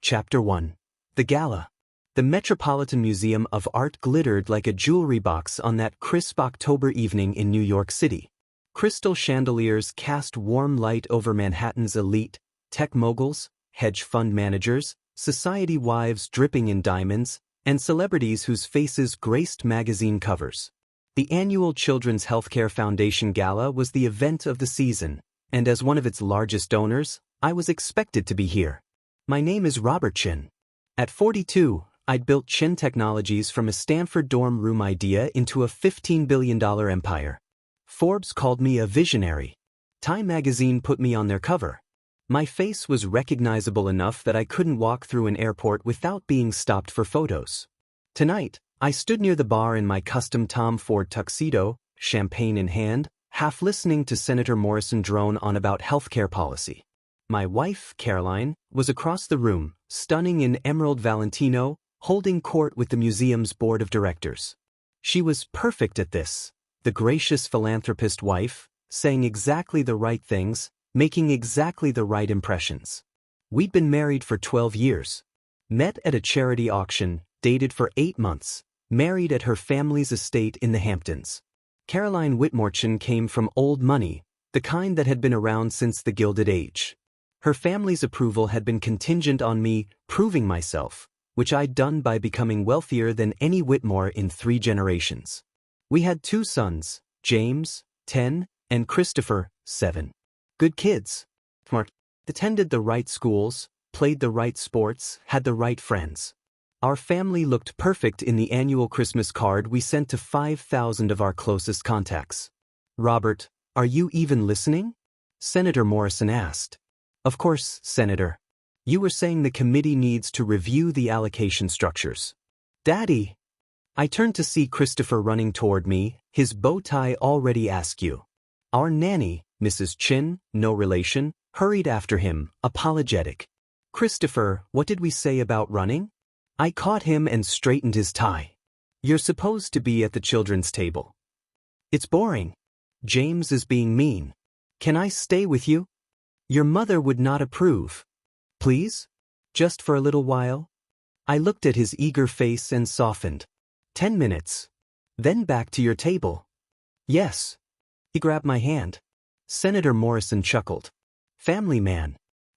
Chapter 1. The Gala. The Metropolitan Museum of Art glittered like a jewelry box on that crisp October evening in New York City. Crystal chandeliers cast warm light over Manhattan's elite, tech moguls, hedge fund managers, society wives dripping in diamonds, and celebrities whose faces graced magazine covers. The annual Children's Healthcare Foundation Gala was the event of the season, and as one of its largest donors, I was expected to be here. My name is Robert Chen. At 42, I'd built Chen Technologies from a Stanford dorm room idea into a $15 billion empire. Forbes called me a visionary. Time magazine put me on their cover. My face was recognizable enough that I couldn't walk through an airport without being stopped for photos. Tonight, I stood near the bar in my custom Tom Ford tuxedo, champagne in hand, half listening to Senator Morrison drone on about healthcare policy. My wife, Caroline, was across the room, stunning in emerald Valentino, holding court with the museum's board of directors. She was perfect at this, the gracious philanthropist wife, saying exactly the right things, making exactly the right impressions. We'd been married for 12 years. Met at a charity auction, dated for 8 months, married at her family's estate in the Hamptons. Caroline Whitmorchin came from old money, the kind that had been around since the Gilded Age. Her family's approval had been contingent on me proving myself, which I'd done by becoming wealthier than any Whitmore in 3 generations. We had 2 sons, James, 10, and Christopher, 7. Good kids. Smart. Attended the right schools, played the right sports, had the right friends. Our family looked perfect in the annual Christmas card we sent to 5,000 of our closest contacts. Robert, are you even listening? Senator Morrison asked. Of course, Senator. You were saying the committee needs to review the allocation structures. Daddy! I turned to see Christopher running toward me, his bow tie already askew. Our nanny, Mrs. Chen, no relation, hurried after him, apologetic. Christopher, what did we say about running? I caught him and straightened his tie. You're supposed to be at the children's table. It's boring. James is being mean. Can I stay with you? Your mother would not approve. Please? Just for a little while? I looked at his eager face and softened. 10 minutes. Then back to your table. Yes. He grabbed my hand. Senator Morrison chuckled. Family man.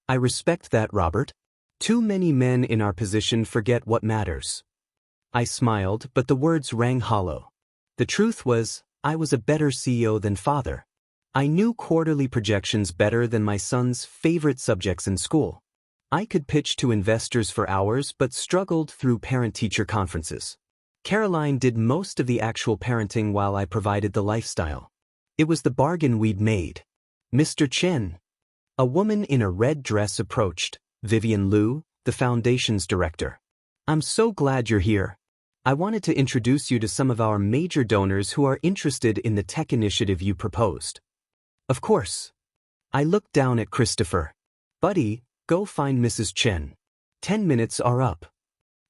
I respect that, Robert. Too many men in our position forget what matters. I smiled, but the words rang hollow. The truth was, I was a better CEO than father. I knew quarterly projections better than my son's favorite subjects in school. I could pitch to investors for hours but struggled through parent-teacher conferences. Caroline did most of the actual parenting while I provided the lifestyle. It was the bargain we'd made. Mr. Chen. A woman in a red dress approached, Vivian Liu, the foundation's director. I'm so glad you're here. I wanted to introduce you to some of our major donors who are interested in the tech initiative you proposed. Of course. I looked down at Christopher. Buddy, go find Mrs. Chen. 10 minutes are up.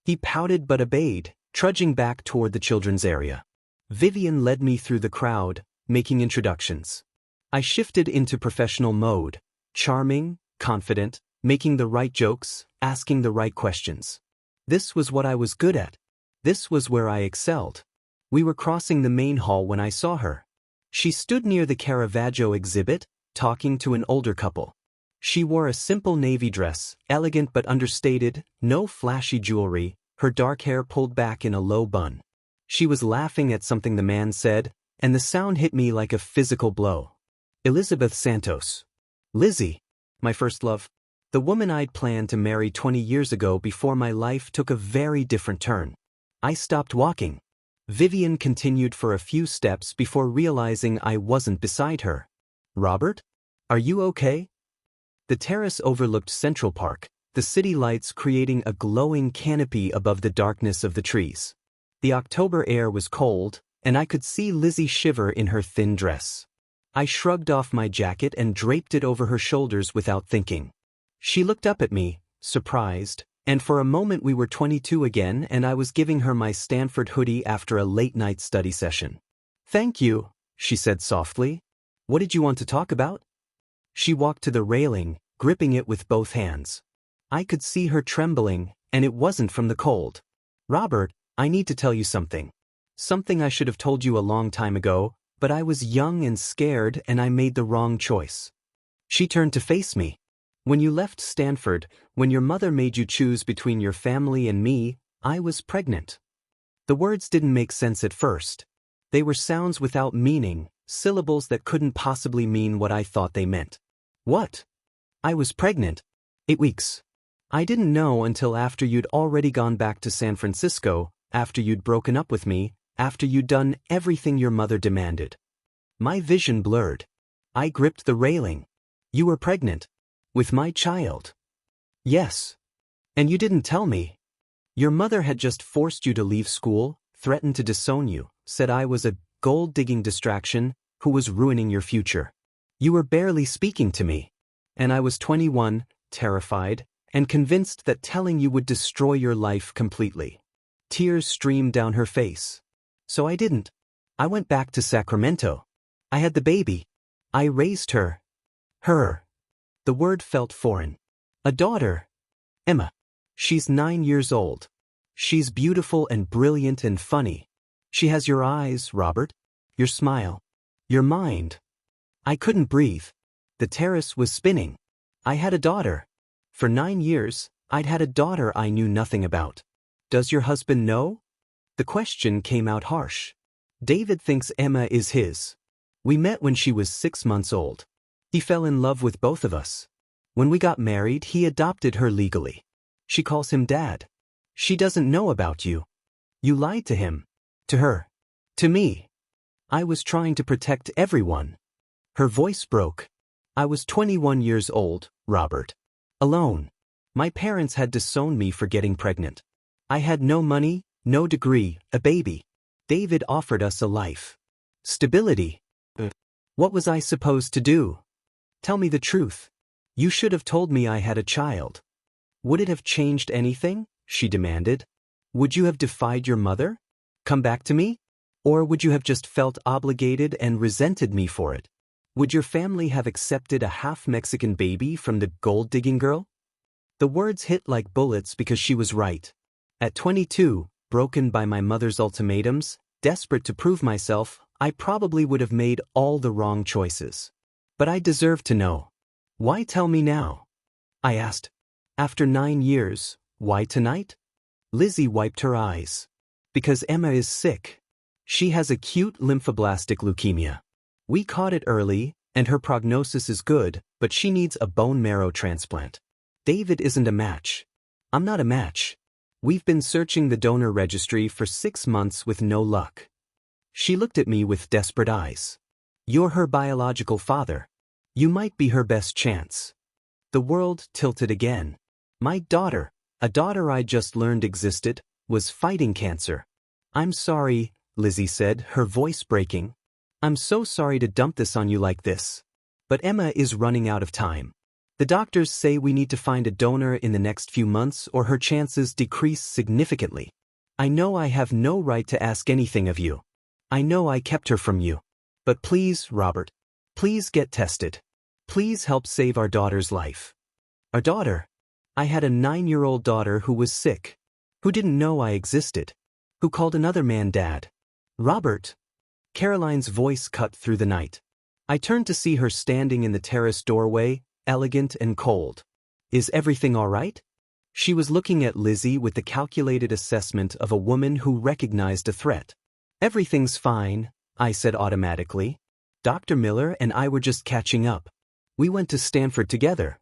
He pouted but obeyed, trudging back toward the children's area. Vivian led me through the crowd, making introductions. I shifted into professional mode, charming, confident, making the right jokes, asking the right questions. This was what I was good at. This was where I excelled. We were crossing the main hall when I saw her. She stood near the Caravaggio exhibit, talking to an older couple. She wore a simple navy dress, elegant but understated, no flashy jewelry, her dark hair pulled back in a low bun. She was laughing at something the man said, and the sound hit me like a physical blow. Elizabeth Santos. Lizzy. My first love. The woman I'd planned to marry 20 years ago before my life took a very different turn. I stopped walking. Vivian continued for a few steps before realizing I wasn't beside her. Robert? Are you okay? The terrace overlooked Central Park, the city lights creating a glowing canopy above the darkness of the trees. The October air was cold, and I could see Lizzy shiver in her thin dress. I shrugged off my jacket and draped it over her shoulders without thinking. She looked up at me, surprised, and for a moment we were 22 again and I was giving her my Stanford hoodie after a late-night study session. Thank you, she said softly. What did you want to talk about? She walked to the railing, gripping it with both hands. I could see her trembling, and it wasn't from the cold. Robert, I need to tell you something. Something I should have told you a long time ago, but I was young and scared and I made the wrong choice. She turned to face me. When you left Stanford, when your mother made you choose between your family and me, I was pregnant. The words didn't make sense at first. They were sounds without meaning, syllables that couldn't possibly mean what I thought they meant. What? I was pregnant. 8 weeks. I didn't know until after you'd already gone back to San Francisco, after you'd broken up with me, after you'd done everything your mother demanded. My vision blurred. I gripped the railing. You were pregnant. With my child. Yes. And you didn't tell me. Your mother had just forced you to leave school, threatened to disown you, said I was a gold-digging distraction who was ruining your future. You were barely speaking to me. And I was 21, terrified, and convinced that telling you would destroy your life completely. Tears streamed down her face. So I didn't. I went back to Sacramento. I had the baby. I raised her. Her. The word felt foreign. A daughter. Emma. She's 9 years old. She's beautiful and brilliant and funny. She has your eyes, Robert. Your smile. Your mind. I couldn't breathe. The terrace was spinning. I had a daughter. For 9 years, I'd had a daughter I knew nothing about. Does your husband know? The question came out harsh. David thinks Emma is his. We met when she was 6 months old. He fell in love with both of us. When we got married, he adopted her legally. She calls him Dad. She doesn't know about you. You lied to him. To her. To me. I was trying to protect everyone. Her voice broke. I was 21 years old, Robert. Alone. My parents had disowned me for getting pregnant. I had no money, no degree, a baby. David offered us a life. Stability. What was I supposed to do? Tell me the truth. You should have told me I had a child. Would it have changed anything? She demanded. Would you have defied your mother? Come back to me? Or would you have just felt obligated and resented me for it? Would your family have accepted a half-Mexican baby from the gold-digging girl? The words hit like bullets because she was right. At 22, broken by my mother's ultimatums, desperate to prove myself, I probably would have made all the wrong choices. But I deserve to know. Why tell me now? I asked. After 9 years, why tonight? Lizzy wiped her eyes. Because Emma is sick. She has acute lymphoblastic leukemia. We caught it early, and her prognosis is good, but she needs a bone marrow transplant. David isn't a match. I'm not a match. We've been searching the donor registry for 6 months with no luck. She looked at me with desperate eyes. You're her biological father. You might be her best chance. The world tilted again. My daughter, a daughter I just learned existed, was fighting cancer. I'm sorry, Lizzy said, her voice breaking. I'm so sorry to dump this on you like this. But Emma is running out of time. The doctors say we need to find a donor in the next few months or her chances decrease significantly. I know I have no right to ask anything of you. I know I kept her from you. But please, Robert, please get tested. Please help save our daughter's life. Our daughter? I had a 9-year-old daughter who was sick, who didn't know I existed, who called another man Dad. Robert. Caroline's voice cut through the night. I turned to see her standing in the terrace doorway, elegant and cold. Is everything all right? She was looking at Lizzy with the calculated assessment of a woman who recognized a threat. Everything's fine, I said automatically. Dr. Miller and I were just catching up. We went to Stanford together.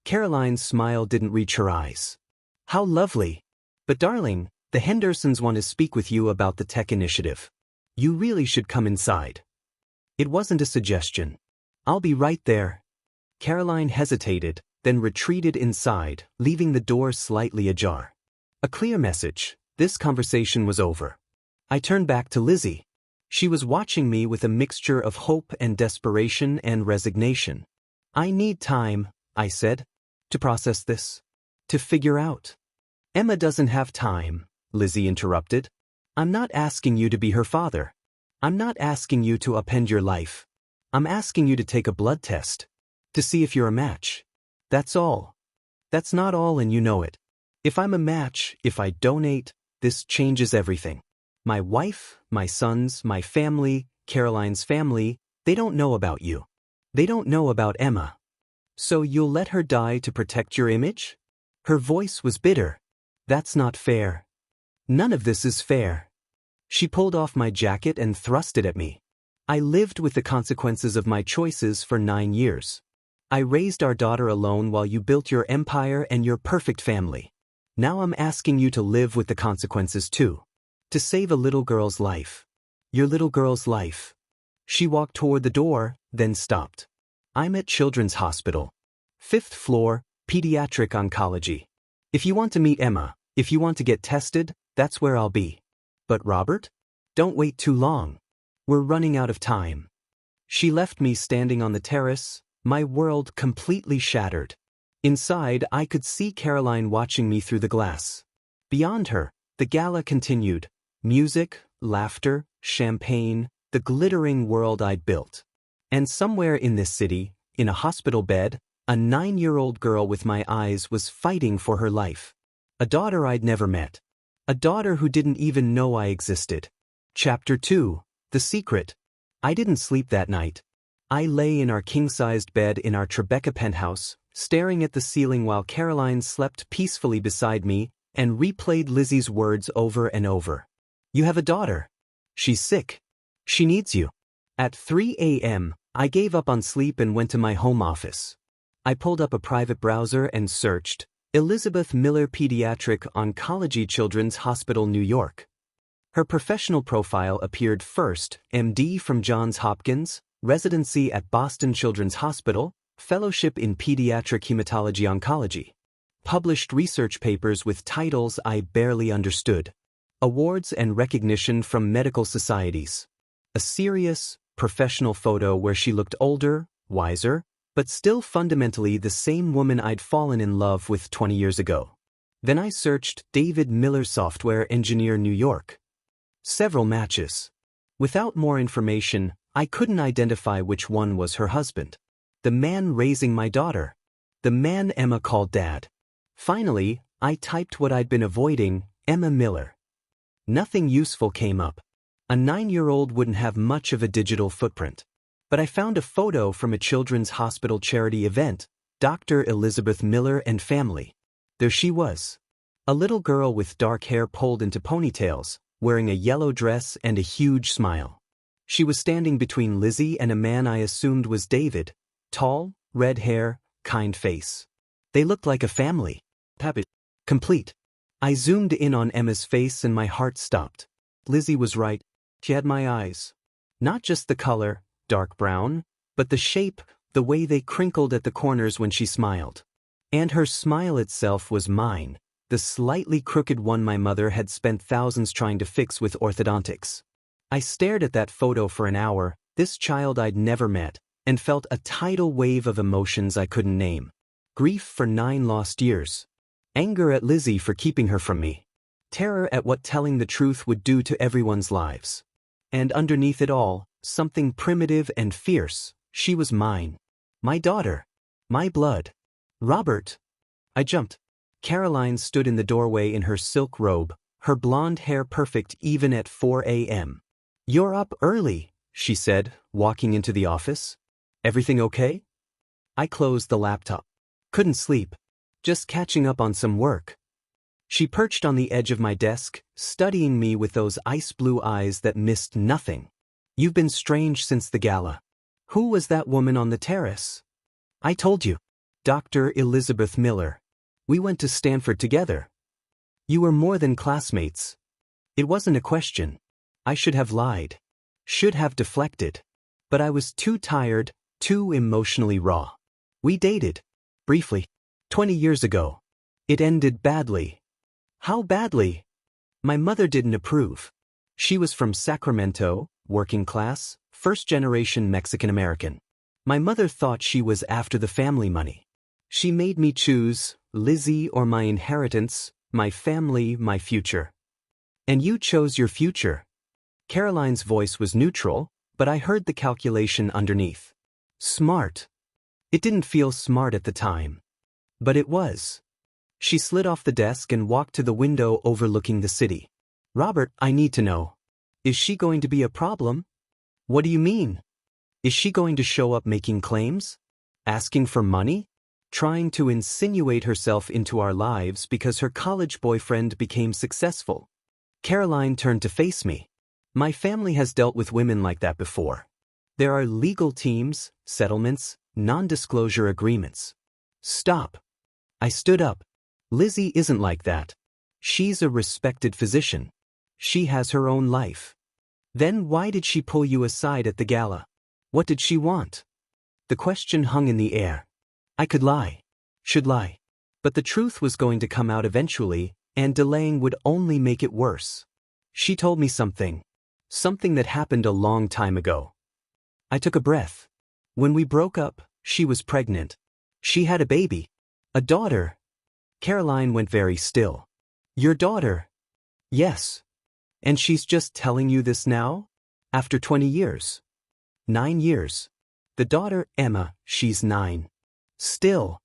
Caroline's smile didn't reach her eyes. How lovely. But darling, the Hendersons want to speak with you about the tech initiative. You really should come inside. It wasn't a suggestion. I'll be right there. Caroline hesitated, then retreated inside, leaving the door slightly ajar. A clear message. This conversation was over. I turned back to Lizzy. She was watching me with a mixture of hope and desperation and resignation. I need time, I said, to process this. To figure out. Emma doesn't have time, Lizzy interrupted. I'm not asking you to be her father. I'm not asking you to upend your life. I'm asking you to take a blood test. To see if you're a match. That's all. That's not all, and you know it. If I'm a match, if I donate, this changes everything. My wife, my sons, my family, Caroline's family, they don't know about you. They don't know about Emma. So you'll let her die to protect your image? Her voice was bitter. That's not fair. None of this is fair. She pulled off my jacket and thrust it at me. I lived with the consequences of my choices for 9 years. I raised our daughter alone while you built your empire and your perfect family. Now I'm asking you to live with the consequences too. To save a little girl's life. Your little girl's life. She walked toward the door, then stopped. I'm at Children's Hospital. 5th floor, pediatric oncology. If you want to meet Emma, if you want to get tested, that's where I'll be. But Robert? Don't wait too long. We're running out of time. She left me standing on the terrace, my world completely shattered. Inside, I could see Caroline watching me through the glass. Beyond her, the gala continued. Music, laughter, champagne, the glittering world I'd built. And somewhere in this city, in a hospital bed, a 9-year-old girl with my eyes was fighting for her life. A daughter I'd never met. A daughter who didn't even know I existed. Chapter 2. The Secret. I didn't sleep that night. I lay in our king-sized bed in our Tribeca penthouse, staring at the ceiling while Caroline slept peacefully beside me and replayed Lizzy's words over and over. You have a daughter. She's sick. She needs you. At 3 a.m., I gave up on sleep and went to my home office. I pulled up a private browser and searched Elizabeth Miller Pediatric Oncology Children's Hospital, New York. Her professional profile appeared first: MD from Johns Hopkins, residency at Boston Children's Hospital, fellowship in pediatric hematology oncology. Published research papers with titles I barely understood. Awards and recognition from medical societies. A serious, professional photo where she looked older, wiser, but still fundamentally the same woman I'd fallen in love with 20 years ago. Then I searched David Miller Software Engineer, New York. Several matches. Without more information, I couldn't identify which one was her husband. The man raising my daughter. The man Emma called Dad. Finally, I typed what I'd been avoiding, Emma Miller. Nothing useful came up. A 9-year-old wouldn't have much of a digital footprint. But I found a photo from a children's hospital charity event, Dr. Elizabeth Miller and family. There she was. A little girl with dark hair pulled into ponytails, wearing a yellow dress and a huge smile. She was standing between Lizzy and a man I assumed was David, tall, red hair, kind face. They looked like a family. Happy. Complete. I zoomed in on Emma's face and my heart stopped. Lizzy was right. She had my eyes. Not just the color, dark brown, but the shape, the way they crinkled at the corners when she smiled. And her smile itself was mine, the slightly crooked one my mother had spent thousands trying to fix with orthodontics. I stared at that photo for an hour, this child I'd never met, and felt a tidal wave of emotions I couldn't name. Grief for 9 lost years. Anger at Lizzy for keeping her from me. Terror at what telling the truth would do to everyone's lives. And underneath it all, something primitive and fierce. She was mine. My daughter. My blood. Robert. I jumped. Caroline stood in the doorway in her silk robe, her blonde hair perfect even at 4 a.m. You're up early, she said, walking into the office. Everything okay? I closed the laptop. Couldn't sleep. Just catching up on some work. She perched on the edge of my desk, studying me with those ice blue eyes that missed nothing. You've been strange since the gala. Who was that woman on the terrace? I told you. Dr. Elizabeth Miller. We went to Stanford together. You were more than classmates. It wasn't a question. I should have lied. Should have deflected. But I was too tired, too emotionally raw. We dated. Briefly. 20 years ago. It ended badly. How badly? My mother didn't approve. She was from Sacramento, working class, first-generation Mexican-American. My mother thought she was after the family money. She made me choose Lizzy or my inheritance, my family, my future. And you chose your future. Caroline's voice was neutral, but I heard the calculation underneath. Smart. It didn't feel smart at the time. But it was. She slid off the desk and walked to the window overlooking the city. Robert, I need to know. Is she going to be a problem? What do you mean? Is she going to show up making claims? Asking for money? Trying to insinuate herself into our lives because her college boyfriend became successful? Caroline turned to face me. My family has dealt with women like that before. There are legal teams, settlements, non-disclosure agreements. Stop. I stood up. Lizzy isn't like that. She's a respected physician. She has her own life. Then why did she pull you aside at the gala? What did she want? The question hung in the air. I could lie. Should lie. But the truth was going to come out eventually, and delaying would only make it worse. She told me something. Something that happened a long time ago. I took a breath. When we broke up, she was pregnant. She had a baby. A daughter. Caroline went very still. Your daughter? Yes. And she's just telling you this now? After 20 years? 9 years. The daughter, Emma, she's 9. Still.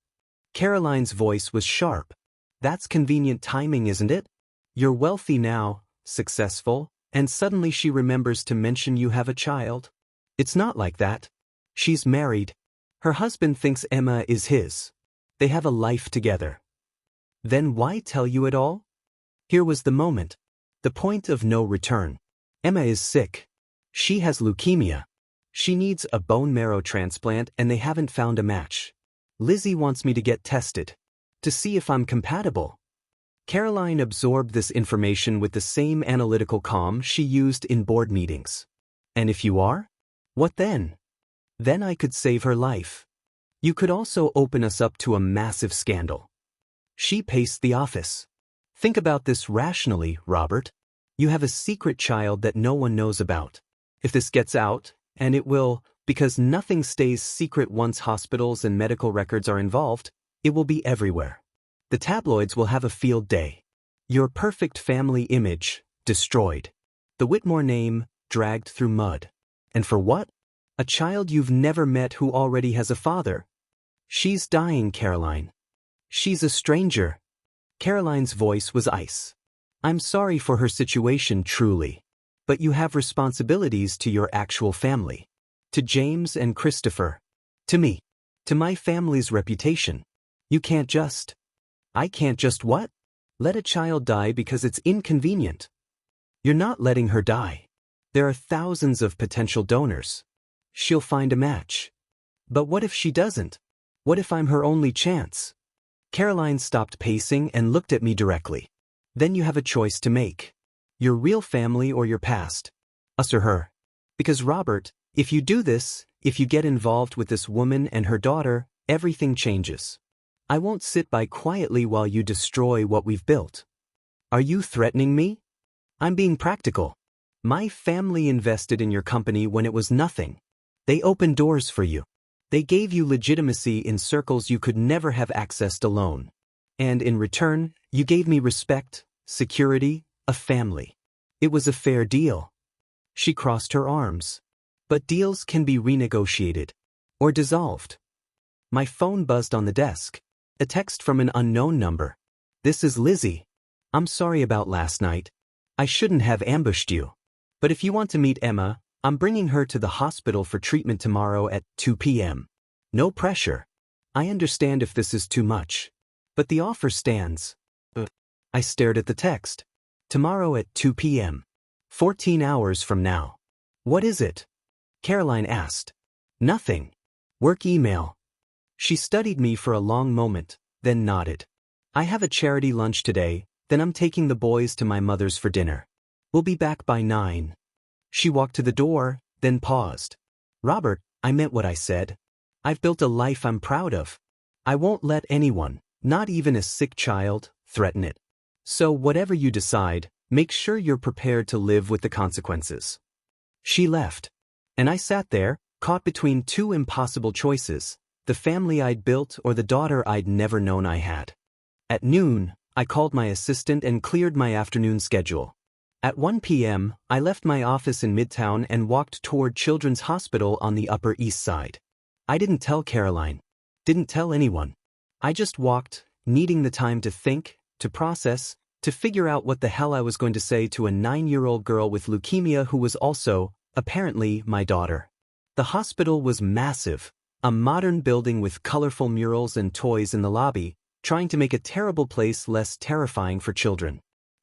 Caroline's voice was sharp. That's convenient timing, isn't it? You're wealthy now, successful, and suddenly she remembers to mention you have a child. It's not like that. She's married. Her husband thinks Emma is his. They have a life together. Then why tell you it all? Here was the moment. The point of no return. Emma is sick. She has leukemia. She needs a bone marrow transplant and they haven't found a match. Lizzy wants me to get tested. To see if I'm compatible. Caroline absorbed this information with the same analytical calm she used in board meetings. And if you are? What then? Then I could save her life. You could also open us up to a massive scandal. She paced the office. Think about this rationally, Robert. You have a secret child that no one knows about. If this gets out, and it will, because nothing stays secret once hospitals and medical records are involved, it will be everywhere. The tabloids will have a field day. Your perfect family image, destroyed. The Whitmore name, dragged through mud. And for what? A child you've never met who already has a father. She's dying, Caroline. She's a stranger. Caroline's voice was ice. I'm sorry for her situation, truly. But you have responsibilities to your actual family. To James and Christopher. To me. To my family's reputation. You can't just... I can't just what? Let a child die because it's inconvenient. You're not letting her die. There are thousands of potential donors. She'll find a match. But what if she doesn't? What if I'm her only chance? Caroline stopped pacing and looked at me directly. Then you have a choice to make. Your real family or your past. Us or her. Because Robert, if you do this, if you get involved with this woman and her daughter, everything changes. I won't sit by quietly while you destroy what we've built. Are you threatening me? I'm being practical. My family invested in your company when it was nothing. They opened doors for you. They gave you legitimacy in circles you could never have accessed alone. And in return, you gave me respect, security, a family. It was a fair deal. She crossed her arms. But deals can be renegotiated. Or dissolved. My phone buzzed on the desk. A text from an unknown number. This is Lizzy. I'm sorry about last night. I shouldn't have ambushed you. But if you want to meet Emma, I'm bringing her to the hospital for treatment tomorrow at 2 p.m. No pressure. I understand if this is too much. But the offer stands. I stared at the text. Tomorrow at 2 p.m. 14 hours from now. What is it? Caroline asked. Nothing. Work email. She studied me for a long moment, then nodded. I have a charity lunch today, then I'm taking the boys to my mother's for dinner. We'll be back by 9. She walked to the door, then paused. Robert, I meant what I said. I've built a life I'm proud of. I won't let anyone, not even a sick child, threaten it. So whatever you decide, make sure you're prepared to live with the consequences. She left. And I sat there, caught between two impossible choices. The family I'd built or the daughter I'd never known I had. At noon, I called my assistant and cleared my afternoon schedule. At 1 p.m., I left my office in Midtown and walked toward Children's Hospital on the Upper East Side. I didn't tell Caroline. Didn't tell anyone. I just walked, needing the time to think, to process, to figure out what the hell I was going to say to a 9-year-old girl with leukemia who was also, apparently, my daughter. The hospital was massive, a modern building with colorful murals and toys in the lobby, trying to make a terrible place less terrifying for children.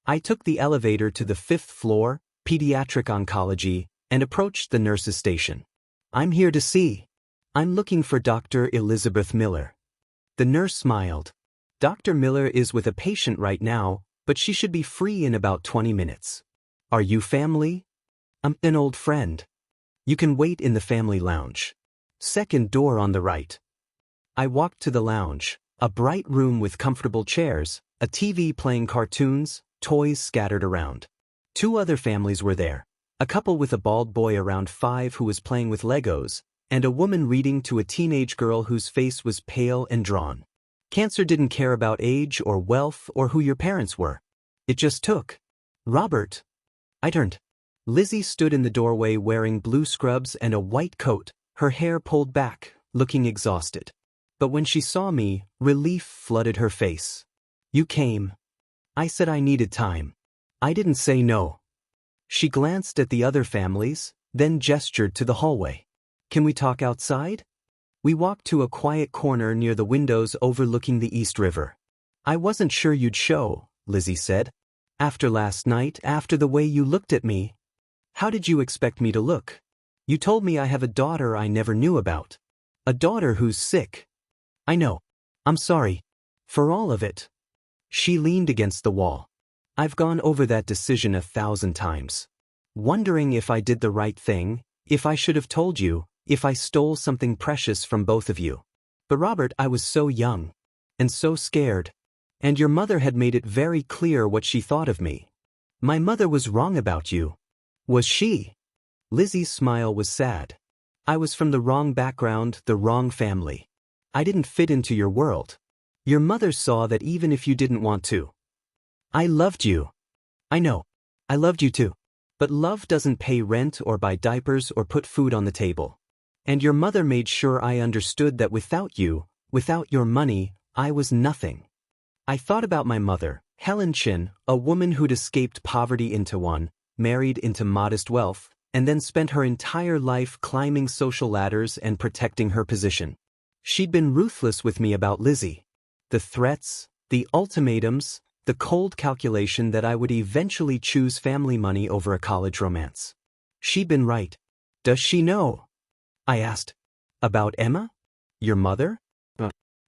I took the elevator to the 5th floor, pediatric oncology, and approached the nurse's station. I'm here to see. I'm looking for Dr. Elizabeth Miller. The nurse smiled. Dr. Miller is with a patient right now, but she should be free in about 20 minutes. Are you family? I'm an old friend. You can wait in the family lounge. Second door on the right. I walked to the lounge, a bright room with comfortable chairs, a TV playing cartoons, toys scattered around. 2 other families were there, a couple with a bald boy around 5 who was playing with Legos, and a woman reading to a teenage girl whose face was pale and drawn. Cancer didn't care about age or wealth or who your parents were. It just took. Robert. I turned. Lizzy stood in the doorway wearing blue scrubs and a white coat, her hair pulled back, looking exhausted. But when she saw me, relief flooded her face. You came. I said I needed time. I didn't say no. She glanced at the other families, then gestured to the hallway. Can we talk outside? We walked to a quiet corner near the windows overlooking the East River. I wasn't sure you'd show, Lizzy said. After last night, after the way you looked at me. How did you expect me to look? You told me I have a daughter I never knew about. A daughter who's sick. I know. I'm sorry. For all of it. She leaned against the wall. I've gone over that decision 1,000 times. Wondering if I did the right thing, if I should have told you, if I stole something precious from both of you. But Robert, I was so young. And so scared. And your mother had made it very clear what she thought of me. My mother was wrong about you. Was she? Lizzy's smile was sad. I was from the wrong background, the wrong family. I didn't fit into your world. Your mother saw that even if you didn't want to. I loved you. I know. I loved you too. But love doesn't pay rent or buy diapers or put food on the table. And your mother made sure I understood that without you, without your money, I was nothing. I thought about my mother, Helen Chen, a woman who'd escaped poverty into one, married into modest wealth, and then spent her entire life climbing social ladders and protecting her position. She'd been ruthless with me about Lizzy. The threats, the ultimatums, the cold calculation that I would eventually choose family money over a college romance. She'd been right. Does she know? I asked. About Emma? Your mother?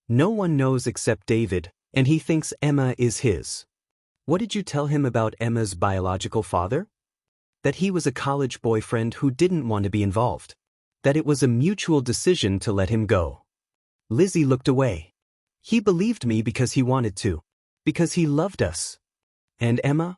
No one knows except David, and he thinks Emma is his. What did you tell him about Emma's biological father? That he was a college boyfriend who didn't want to be involved. That it was a mutual decision to let him go. Lizzy looked away. He believed me because he wanted to. Because he loved us. And Emma?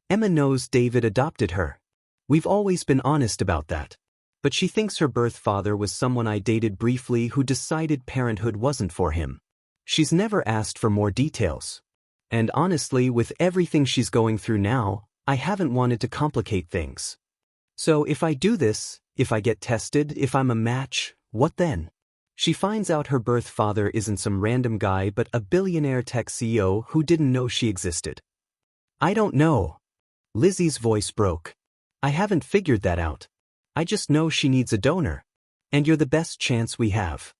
Emma knows David adopted her. We've always been honest about that. But she thinks her birth father was someone I dated briefly who decided parenthood wasn't for him. She's never asked for more details. And honestly, with everything she's going through now, I haven't wanted to complicate things. So if I do this, if I get tested, if I'm a match, what then? She finds out her birth father isn't some random guy but a billionaire tech CEO who didn't know she existed. I don't know. Lizzy's voice broke. I haven't figured that out. I just know she needs a donor. And you're the best chance we have.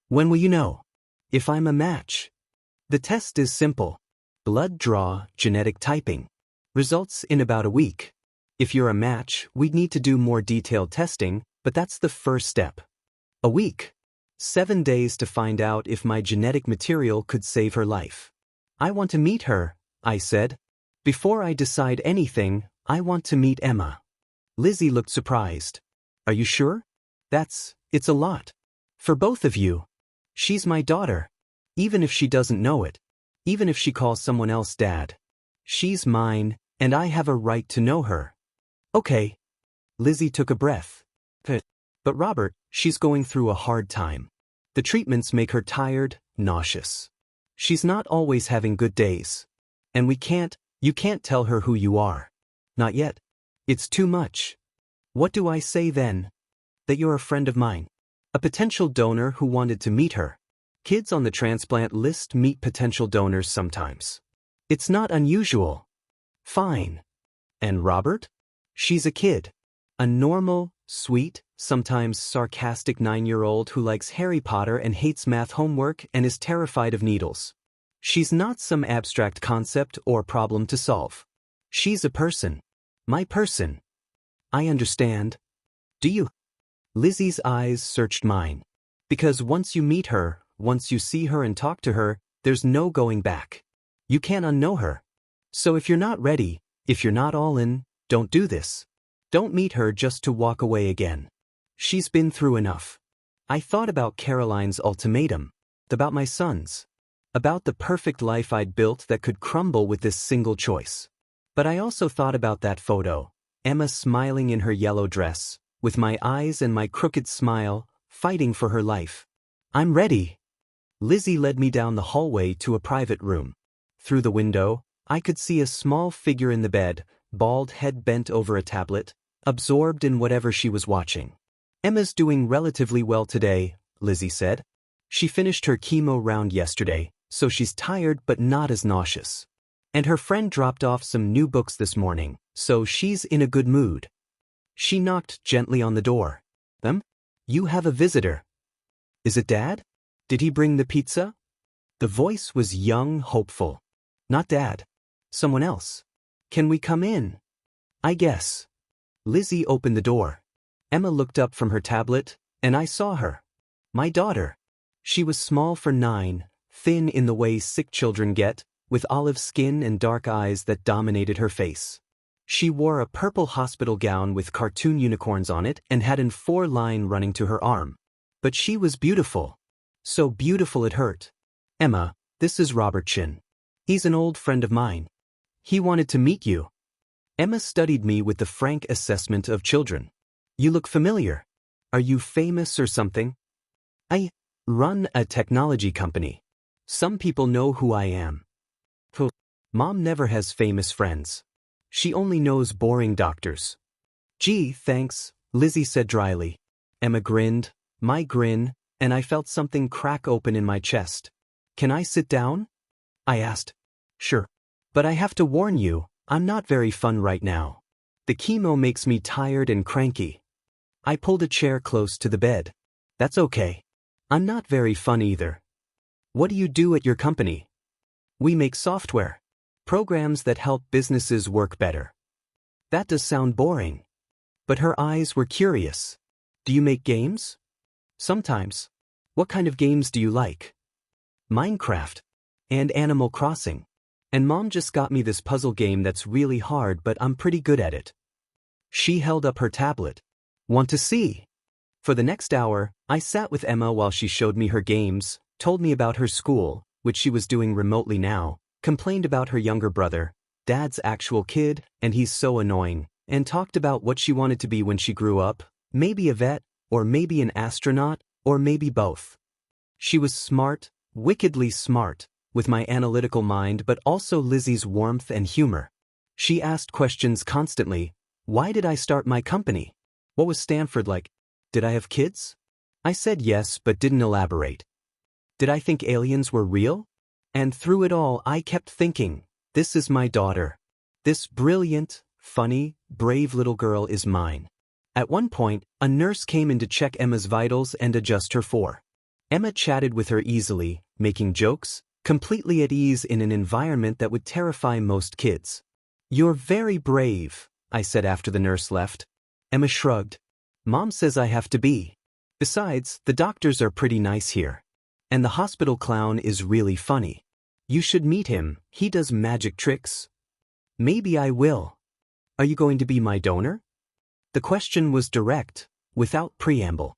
When will you know? If I'm a match. The test is simple. Blood draw, genetic typing. Results in about a week. If you're a match, we'd need to do more detailed testing, but that's the first step. A week. 7 days to find out if my genetic material could save her life. I want to meet her, I said. Before I decide anything, I want to meet Emma. Lizzy looked surprised. Are you sure? It's a lot. For both of you. She's my daughter. Even if she doesn't know it. Even if she calls someone else dad. She's mine, and I have a right to know her. Okay. Lizzy took a breath. But Robert, she's going through a hard time. The treatments make her tired, nauseous. She's not always having good days. And you can't tell her who you are. Not yet. It's too much. What do I say then? That you're a friend of mine. A potential donor who wanted to meet her. Kids on the transplant list meet potential donors sometimes. It's not unusual. Fine. And Robert? She's a kid. A normal, sweet, sometimes sarcastic 9-year-old who likes Harry Potter and hates math homework and is terrified of needles. She's not some abstract concept or problem to solve. She's a person. My person. I understand. Do you? Lizzy's eyes searched mine. Because once you meet her, once you see her and talk to her, there's no going back. You can't unknow her. So if you're not ready, if you're not all in, don't do this. Don't meet her just to walk away again. She's been through enough. I thought about Caroline's ultimatum, about my sons, about the perfect life I'd built that could crumble with this single choice. But I also thought about that photo, Emma smiling in her yellow dress, with my eyes and my crooked smile, fighting for her life. I'm ready. Lizzy led me down the hallway to a private room. Through the window, I could see a small figure in the bed, bald head bent over a tablet, absorbed in whatever she was watching. Emma's doing relatively well today, Lizzy said. She finished her chemo round yesterday, so she's tired but not as nauseous. And her friend dropped off some new books this morning, so she's in a good mood. She knocked gently on the door. You have a visitor. Is it Dad? Did he bring the pizza? The voice was young, hopeful. Not Dad. Someone else. Can we come in? I guess. Lizzy opened the door. Emma looked up from her tablet, and I saw her. My daughter. She was small for 9, thin in the way sick children get, with olive skin and dark eyes that dominated her face. She wore a purple hospital gown with cartoon unicorns on it and had an 4-line running to her arm. But she was beautiful. So beautiful it hurt. Emma, this is Robert Chen. He's an old friend of mine. He wanted to meet you. Emma studied me with the frank assessment of children. You look familiar. Are you famous or something? I run a technology company. Some people know who I am. Mom never has famous friends. She only knows boring doctors. Gee, thanks, Lizzy said dryly. Emma grinned, my grin, and I felt something crack open in my chest. Can I sit down? I asked. Sure. But I have to warn you, I'm not very fun right now. The chemo makes me tired and cranky. I pulled a chair close to the bed. That's okay. I'm not very fun either. What do you do at your company? We make software. Programs that help businesses work better. That does sound boring. But her eyes were curious. Do you make games? Sometimes. What kind of games do you like? Minecraft. And Animal Crossing. And Mom just got me this puzzle game that's really hard, but I'm pretty good at it. She held up her tablet. Want to see? For the next hour, I sat with Emma while she showed me her games, told me about her school, which she was doing remotely now, complained about her younger brother, Dad's actual kid, and he's so annoying, and talked about what she wanted to be when she grew up, maybe a vet, or maybe an astronaut, or maybe both. She was smart, wickedly smart, with my analytical mind but also Lizzy's warmth and humor. She asked questions constantly. Why did I start my company? What was Stanford like? Did I have kids? I said yes but didn't elaborate. Did I think aliens were real? And through it all I kept thinking, this is my daughter. This brilliant, funny, brave little girl is mine. At one point, a nurse came in to check Emma's vitals and adjust her for. Emma chatted with her easily, making jokes, completely at ease in an environment that would terrify most kids. You're very brave, I said after the nurse left. Emma shrugged. Mom says I have to be. Besides, the doctors are pretty nice here. And the hospital clown is really funny. You should meet him, he does magic tricks. Maybe I will. Are you going to be my donor? The question was direct, without preamble.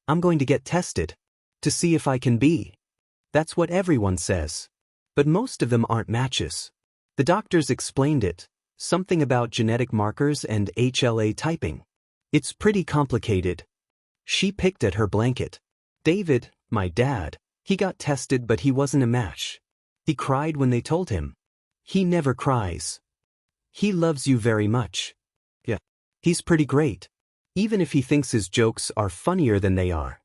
I'm going to get tested. To see if I can be. That's what everyone says. But most of them aren't matches. The doctors explained it. Something about genetic markers and HLA typing. It's pretty complicated. She picked at her blanket. David, my dad, he got tested but he wasn't a match. He cried when they told him. He never cries. He loves you very much. Yeah. He's pretty great. Even if he thinks his jokes are funnier than they are.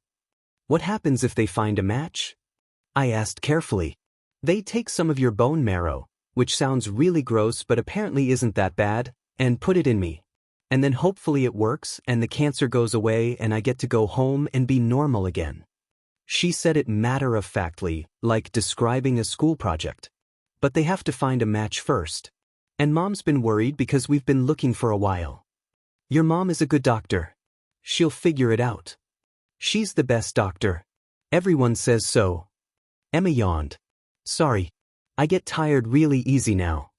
What happens if they find a match? I asked carefully. They take some of your bone marrow, which sounds really gross but apparently isn't that bad, and put it in me. And then hopefully it works and the cancer goes away and I get to go home and be normal again. She said it matter-of-factly, like describing a school project. But they have to find a match first. And Mom's been worried because we've been looking for a while. Your mom is a good doctor. She'll figure it out. She's the best doctor. Everyone says so. Emma yawned. Sorry. I get tired really easy now.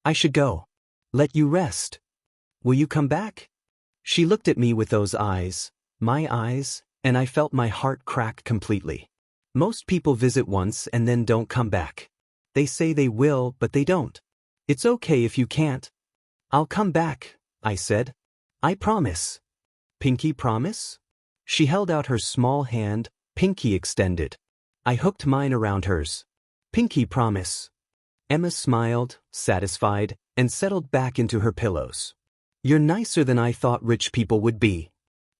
I should go. Let you rest. Will you come back? She looked at me with those eyes, my eyes, and I felt my heart crack completely. Most people visit once and then don't come back. They say they will, but they don't. It's okay if you can't. I'll come back, I said. I promise. Pinky promise? She held out her small hand, pinky extended. I hooked mine around hers. Pinky promise. Emma smiled, satisfied, and settled back into her pillows. You're nicer than I thought rich people would be.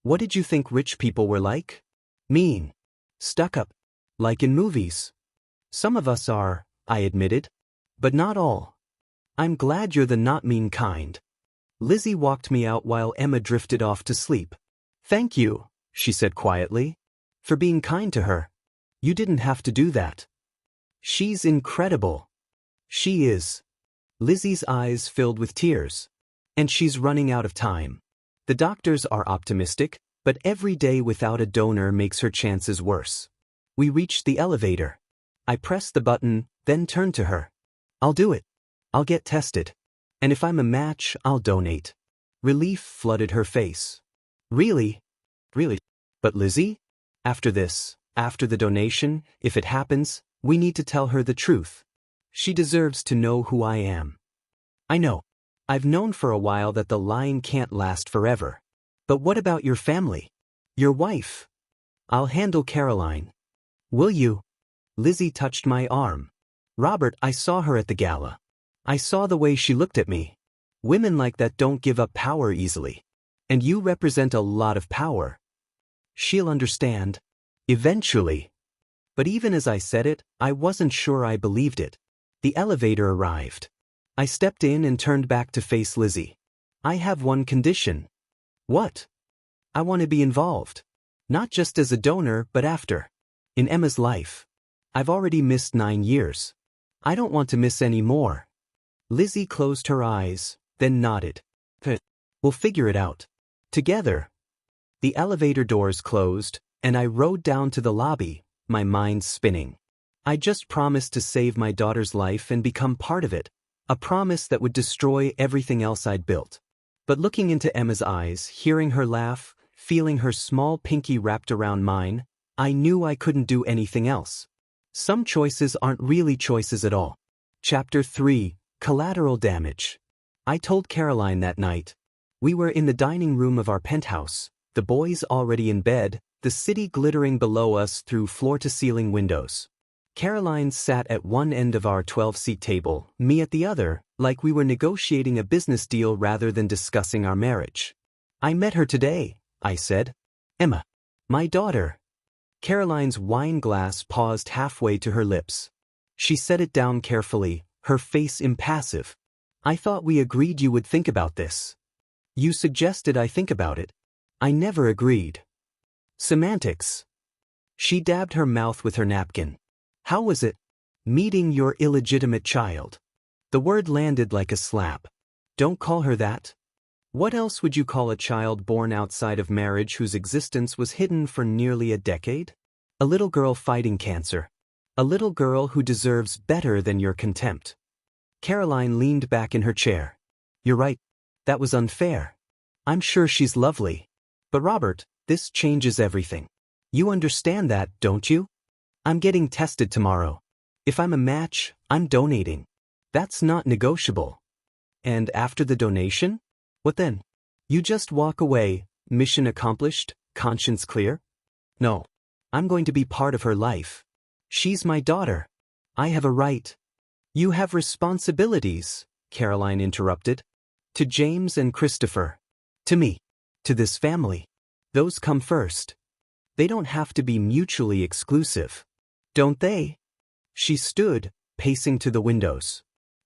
What did you think rich people were like? Mean. Stuck up. Like in movies. Some of us are, I admitted. But not all. I'm glad you're the not mean kind. Lizzy walked me out while Emma drifted off to sleep. Thank you, she said quietly. For being kind to her. You didn't have to do that. She's incredible. She is. Lizzy's eyes filled with tears. And she's running out of time. The doctors are optimistic, but every day without a donor makes her chances worse. We reached the elevator. I pressed the button, then turned to her. I'll do it. I'll get tested. And if I'm a match, I'll donate. Relief flooded her face. Really? Really? But Lizzy? After this, after the donation, if it happens, we need to tell her the truth. She deserves to know who I am. I know. I've known for a while that the lying can't last forever. But what about your family? Your wife? I'll handle Caroline. Will you? Lizzy touched my arm. Robert, I saw her at the gala. I saw the way she looked at me. Women like that don't give up power easily. And you represent a lot of power. She'll understand. Eventually. But even as I said it, I wasn't sure I believed it. The elevator arrived. I stepped in and turned back to face Lizzy. I have one condition. What? I want to be involved. Not just as a donor, but after. In Emma's life. I've already missed 9 years. I don't want to miss any more. Lizzy closed her eyes, then nodded. We'll figure it out. Together. The elevator doors closed, and I rode down to the lobby, my mind spinning. I just promised to save my daughter's life and become part of it. A promise that would destroy everything else I'd built. But looking into Emma's eyes, hearing her laugh, feeling her small pinky wrapped around mine, I knew I couldn't do anything else. Some choices aren't really choices at all. Chapter 3, Collateral Damage. I told Caroline that night. We were in the dining room of our penthouse, the boys already in bed, the city glittering below us through floor-to-ceiling windows. Caroline sat at one end of our 12-seat table, me at the other, like we were negotiating a business deal rather than discussing our marriage. I met her today, I said. Emma. My daughter. Caroline's wine glass paused halfway to her lips. She set it down carefully, her face impassive. I thought we agreed you would think about this. You suggested I think about it. I never agreed. Semantics. She dabbed her mouth with her napkin. How was it? Meeting your illegitimate child. The word landed like a slap. Don't call her that. What else would you call a child born outside of marriage whose existence was hidden for nearly a decade? A little girl fighting cancer. A little girl who deserves better than your contempt. Caroline leaned back in her chair. You're right. That was unfair. I'm sure she's lovely. But Robert, this changes everything. You understand that, don't you? I'm getting tested tomorrow. If I'm a match, I'm donating. That's not negotiable. And after the donation? What then? You just walk away, mission accomplished, conscience clear? No. I'm going to be part of her life. She's my daughter. I have a right. You have responsibilities, Caroline interrupted. To James and Christopher. To me. To this family. Those come first. They don't have to be mutually exclusive. Don't they? She stood, pacing to the windows.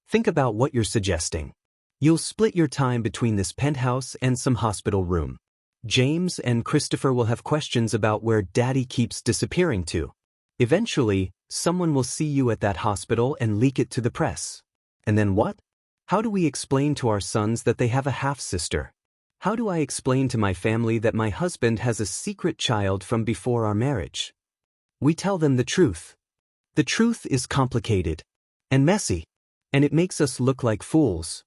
Think about what you're suggesting. You'll split your time between this penthouse and some hospital room. James and Christopher will have questions about where Daddy keeps disappearing to. Eventually, someone will see you at that hospital and leak it to the press. And then what? How do we explain to our sons that they have a half-sister? How do I explain to my family that my husband has a secret child from before our marriage? We tell them the truth. The truth is complicated and messy, and it makes us look like fools.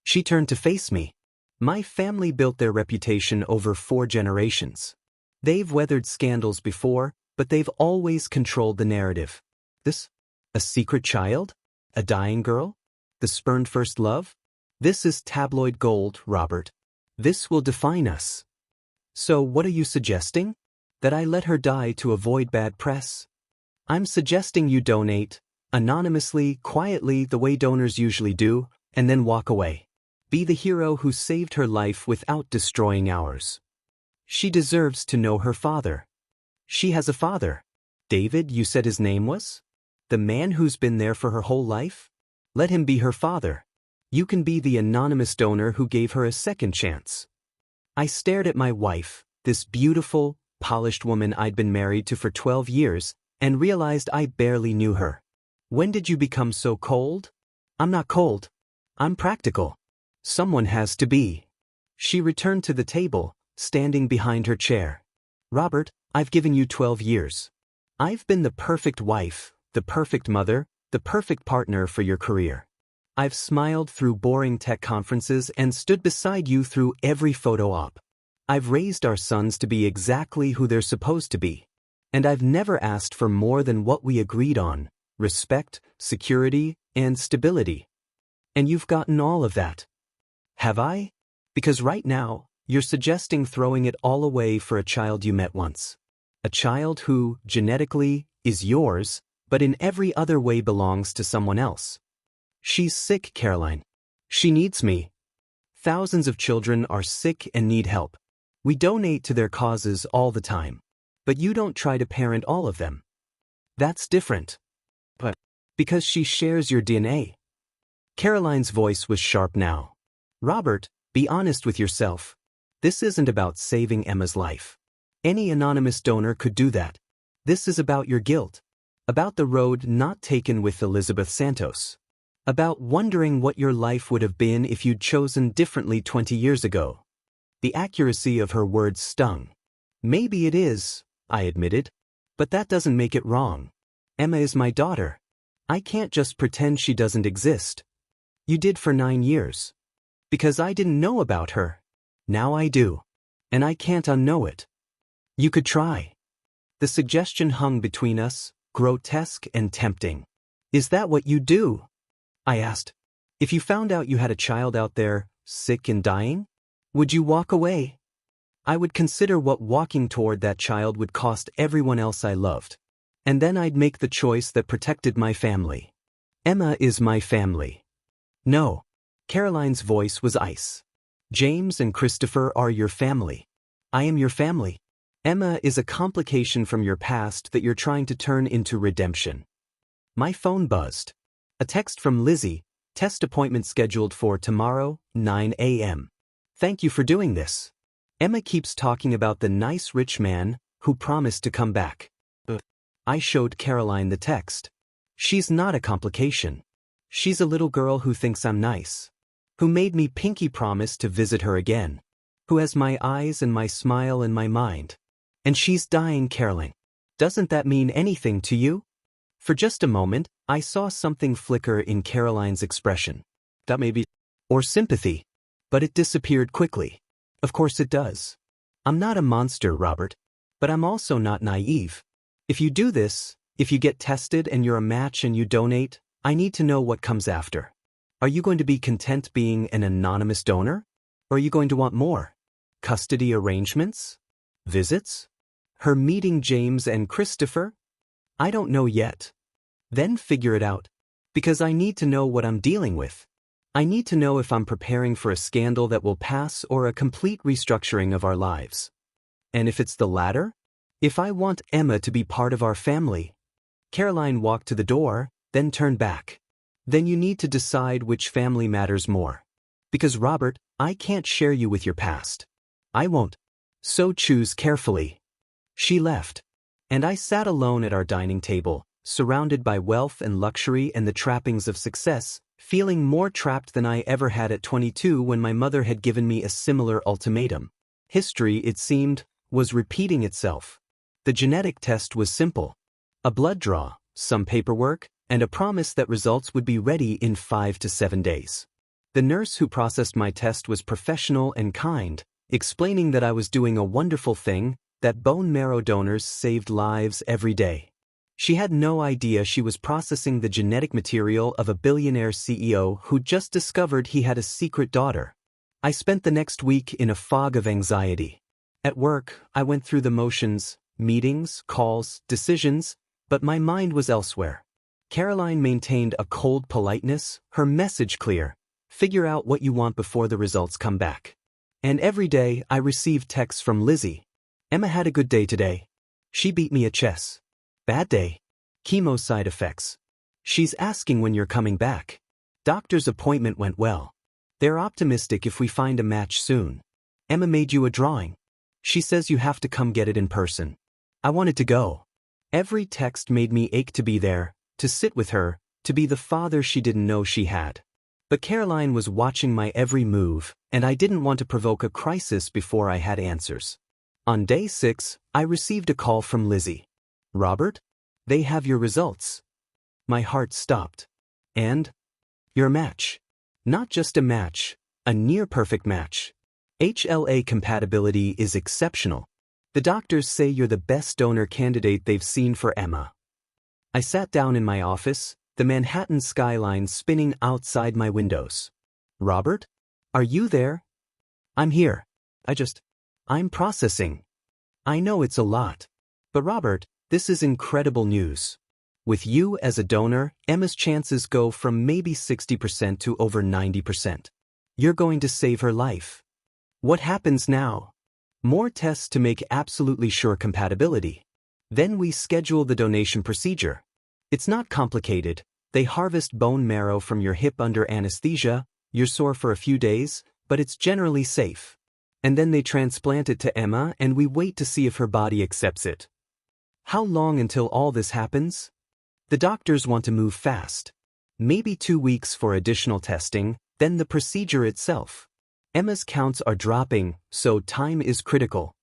She turned to face me. My family built their reputation over 4 generations. They've weathered scandals before, but they've always controlled the narrative. This? A secret child? A dying girl? The spurned first love? This is tabloid gold, Robert. This will define us. So what are you suggesting? That I let her die to avoid bad press? I'm suggesting you donate, anonymously, quietly, the way donors usually do, and then walk away. Be the hero who saved her life without destroying ours. She deserves to know her father. She has a father. David, you said his name was? The man who's been there for her whole life? Let him be her father. You can be the anonymous donor who gave her a second chance. I stared at my wife, this beautiful, polished woman I'd been married to for 12 years, and realized I barely knew her. When did you become so cold? I'm not cold. I'm practical. Someone has to be. She returned to the table, standing behind her chair. Robert, I've given you 12 years. I've been the perfect wife, the perfect mother, the perfect partner for your career. I've smiled through boring tech conferences and stood beside you through every photo op. I've raised our sons to be exactly who they're supposed to be. And I've never asked for more than what we agreed on: respect, security, and stability. And you've gotten all of that. Have I? Because right now, you're suggesting throwing it all away for a child you met once. A child who, genetically, is yours, but in every other way belongs to someone else. She's sick, Caroline. She needs me. Thousands of children are sick and need help. We donate to their causes all the time. But you don't try to parent all of them. That's different. But because she shares your DNA. Caroline's voice was sharp now. Robert, be honest with yourself. This isn't about saving Emma's life. Any anonymous donor could do that. This is about your guilt. About the road not taken with Elizabeth Santos. About wondering what your life would have been if you'd chosen differently 20 years ago. The accuracy of her words stung. Maybe it is, I admitted. But that doesn't make it wrong. Emma is my daughter. I can't just pretend she doesn't exist. You did for 9 years. Because I didn't know about her. Now I do. And I can't unknow it. You could try. The suggestion hung between us, grotesque and tempting. Is that what you do? I asked. If you found out you had a child out there, sick and dying, would you walk away? I would consider what walking toward that child would cost everyone else I loved. And then I'd make the choice that protected my family. Emma is my family. No. Caroline's voice was ice. James and Christopher are your family. I am your family. Emma is a complication from your past that you're trying to turn into redemption. My phone buzzed. A text from Lizzy, test appointment scheduled for tomorrow, 9 a.m. Thank you for doing this. Emma keeps talking about the nice rich man who promised to come back. I showed Caroline the text. She's not a complication. She's a little girl who thinks I'm nice. Who made me pinky promise to visit her again. Who has my eyes and my smile and my mind. And she's dying, Caroline. Doesn't that mean anything to you? For just a moment, I saw something flicker in Caroline's expression. That may be... or sympathy. But it disappeared quickly. Of course it does. I'm not a monster, Robert. But I'm also not naive. If you do this, if you get tested and you're a match and you donate, I need to know what comes after. Are you going to be content being an anonymous donor? Or are you going to want more? Custody arrangements? Visits? Her meeting James and Christopher? I don't know yet. Then figure it out. Because I need to know what I'm dealing with. I need to know if I'm preparing for a scandal that will pass or a complete restructuring of our lives. And if it's the latter, If I want Emma to be part of our family. Caroline walked to the door, then turned back. Then you need to decide which family matters more. Because Robert, I can't share you with your past. I won't. So choose carefully. She left. And I sat alone at our dining table, surrounded by wealth and luxury and the trappings of success, feeling more trapped than I ever had at 22 when my mother had given me a similar ultimatum. History, it seemed, was repeating itself. The genetic test was simple. A blood draw, some paperwork, and a promise that results would be ready in 5 to 7 days. The nurse who processed my test was professional and kind, explaining that I was doing a wonderful thing, that bone marrow donors saved lives every day. She had no idea she was processing the genetic material of a billionaire CEO who just discovered he had a secret daughter. I spent the next week in a fog of anxiety. At work, I went through the motions, meetings, calls, decisions, but my mind was elsewhere. Caroline maintained a cold politeness, her message clear: figure out what you want before the results come back. And every day I received texts from Lizzy. Emma had a good day today. She beat me at chess. Bad day. Chemo side effects. She's asking when you're coming back. Doctor's appointment went well. They're optimistic if we find a match soon. Emma made you a drawing. She says you have to come get it in person. I wanted to go. Every text made me ache to be there, to sit with her, to be the father she didn't know she had. But Caroline was watching my every move, and I didn't want to provoke a crisis before I had answers. On day 6, I received a call from Lizzy. Robert? They have your results. My heart stopped. And? Your match. Not just a match, a near-perfect match. HLA compatibility is exceptional. The doctors say you're the best donor candidate they've seen for Emma. I sat down in my office, the Manhattan skyline spinning outside my windows. Robert? Are you there? I'm here. I'm processing. I know it's a lot. But Robert, this is incredible news. With you as a donor, Emma's chances go from maybe 60% to over 90%. You're going to save her life. What happens now? More tests to make absolutely sure compatibility. Then we schedule the donation procedure. It's not complicated. They harvest bone marrow from your hip under anesthesia. You're sore for a few days, but it's generally safe. And then they transplant it to Emma and we wait to see if her body accepts it. How long until all this happens? The doctors want to move fast. Maybe 2 weeks for additional testing, then the procedure itself. Emma's counts are dropping, so time is critical.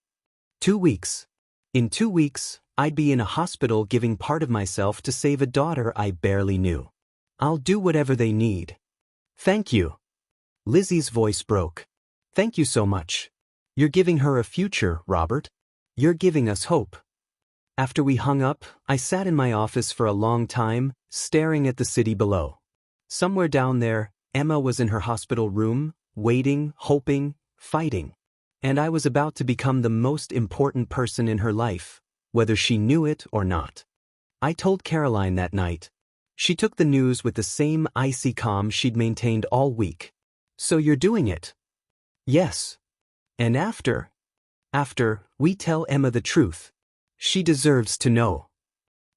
2 weeks. In 2 weeks, I'd be in a hospital giving part of myself to save a daughter I barely knew. I'll do whatever they need. Thank you. Lizzy's voice broke. Thank you so much. You're giving her a future, Robert. You're giving us hope. After we hung up, I sat in my office for a long time, staring at the city below. Somewhere down there, Emma was in her hospital room, waiting, hoping, fighting. And I was about to become the most important person in her life, whether she knew it or not. I told Caroline that night. She took the news with the same icy calm she'd maintained all week. So you're doing it? Yes. And after, we tell Emma the truth. She deserves to know.